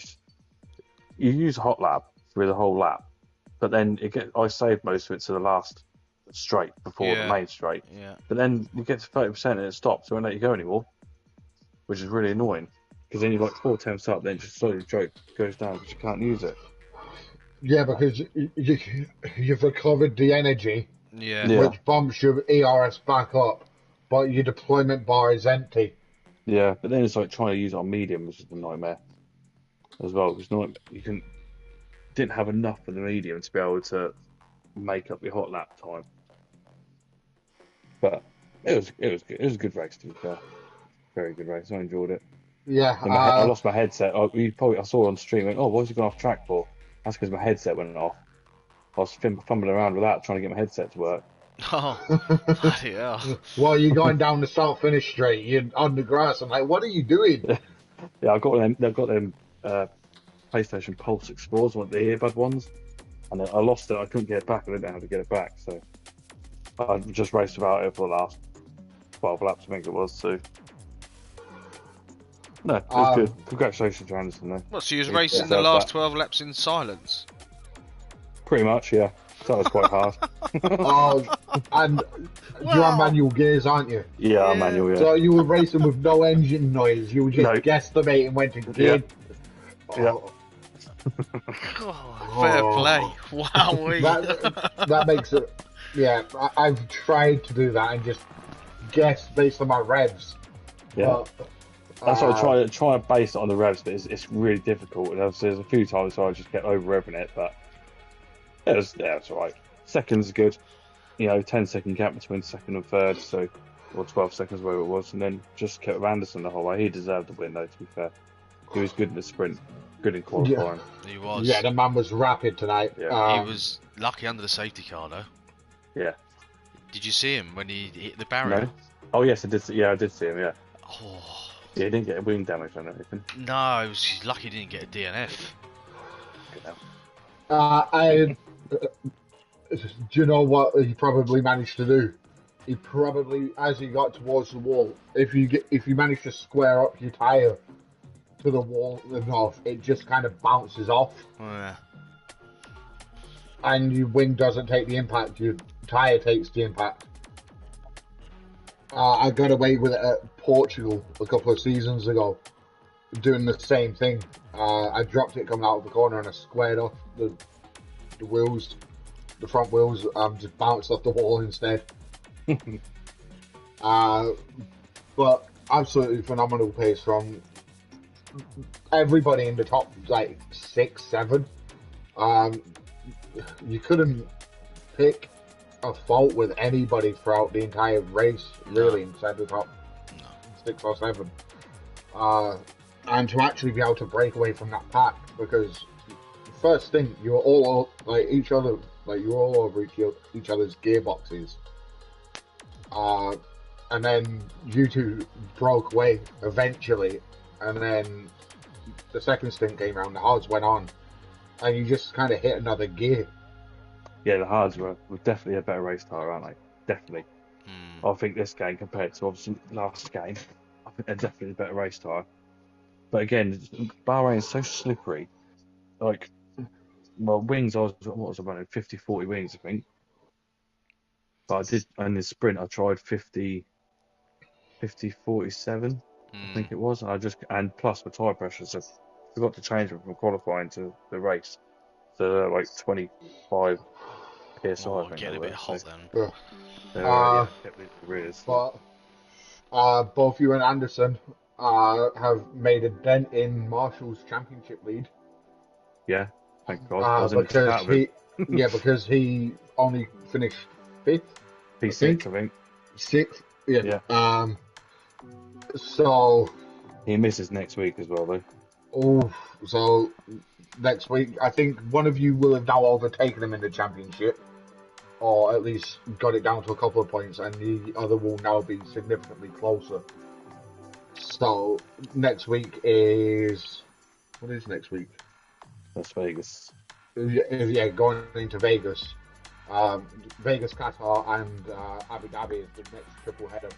you use a hot lap through the whole lap, but then I saved most of it to the last straight before the main straight. Yeah. But then you get to 30% and it stops. It won't let you go anymore, which is really annoying. Because then you're like 4 attempts up, then just slowly goes down because you can't use it. Yeah, because you've recovered the energy, yeah, which bumps your ERS back up, but your deployment bar is empty. Yeah, but then it's like trying to use it on medium, which is a nightmare as well. Because you didn't have enough of the medium to be able to make up your hot lap time. But it was good. It was a good race, to be fair. Very good race. I enjoyed it. Yeah, I lost my headset. I saw on stream. Went, what's he gone off track for? That's because my headset went off. I was fumbling around with that, trying to get my headset to work. Oh, bloody hell. Well, you're going down the start finish straight. You're on the grass. I'm like, what are you doing? Yeah, I've got them PlayStation Pulse Explorers, the earbud ones, and I lost it. I couldn't get it back. I didn't know how to get it back, so I just raced without it for the last 12 laps, I think it was. So no, it was good. Congratulations to Anderson, though. What, so you was racing the last 12 laps in silence? Pretty much, yeah. That was quite hard. And you're on manual gears, aren't you? Yeah, I'm manual, yeah. So you were racing with no engine noise. You were just guesstimating when to gear. Yeah. Fair play. Wow. That makes it. Yeah, I've tried to do that and just guess based on my revs. Yeah. That's what I try to base it on the revs, but it's really difficult. And there's a few times where I just kept over revving it, but it's alright. Second's good. 10-second gap between second and third, or 12 seconds, whatever it was, and then just kept Anderson the whole way. He deserved the win, though, to be fair. He was good in the sprint, good in qualifying. Yeah, he was. Yeah, the man was rapid tonight. Yeah. He was lucky under the safety car, though. Yeah. Did you see him when he hit the barrier? No. Oh, yes, I did. Yeah, I did see him, yeah. Oh. Yeah, he didn't get wing damage or anything. No, he's lucky he didn't get a DNF. Do you know what he probably managed to do? he probably, as he got towards the wall, if you manage to square up your tire to the wall enough, it just kind of bounces off, Oh, yeah. and your wing doesn't take the impact. Your tire takes the impact. I got away with it at Portugal a couple of seasons ago, doing the same thing. I dropped it coming out of the corner and I squared off the wheels, the front wheels, just bounced off the wall instead. But absolutely phenomenal pace from everybody in the top like 6, 7. You couldn't pick a fault with anybody throughout the entire race, really, inside the top 6 or 7. And to actually be able to break away from that pack, because first thing, you were all like each other, like you were all over each other's gearboxes. And then you two broke away eventually, and then the second stint came around, the hards went on, and you just kind of hit another gear. Yeah, the hards were definitely a better race tire, aren't they? Definitely. I think this game compared to obviously last game, I think they're definitely a better race tire. But again, Bahrain is so slippery. Like, well, wings, what was I running? 50, 40 wings, I think. But I did, in the sprint, I tried 50, 47, I think it was. And plus my tyre pressures, I forgot to change them from qualifying to the race. So they're like 25 PSI, I think Getting they a were. bit hot then. Yeah. Kept losing the rears. But both you and Anderson have made a dent in Marshall's championship lead. Yeah, thank God. I was in the Because out of it. because he only finished 5th. P6, I think. 6th. Yeah. Yeah. So. He misses next week as well, though. Oh, so next week, I think one of you will have now overtaken him in the championship, or at least got it down to a couple of points, and the other will now be significantly closer. So next week is, what is next week? Las Vegas. Yeah, going into Vegas. Vegas, Qatar, and Abu Dhabi is the next triple header.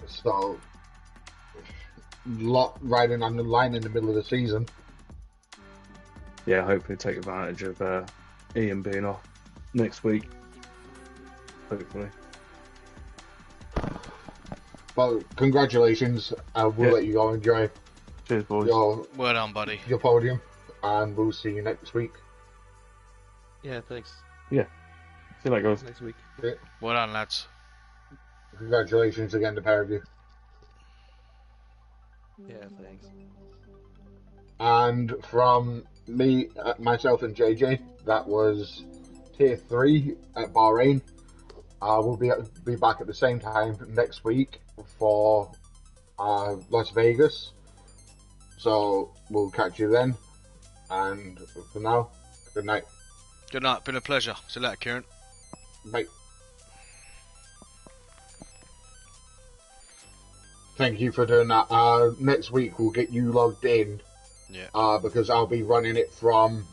So, lot riding on the line in the middle of the season. Yeah, hopefully take advantage of Ian being off next week. Hopefully. Well, congratulations. We'll let you go enjoy Cheers, boys. Well done, buddy. your podium, and we'll see you next week. Yeah, thanks. Yeah. See you later, guys. Next week. Yeah. Well done, lads. Congratulations again, the pair of you. Yeah, thanks. And from me, myself, and JJ, that was Tier 3 at Bahrain. We'll be back at the same time next week for Las Vegas. So we'll catch you then. And for now, good night. Good night. Been a pleasure. See you later, Kieran. Bye. Thank you for doing that. Next week we'll get you logged in. Yeah. Because I'll be running it from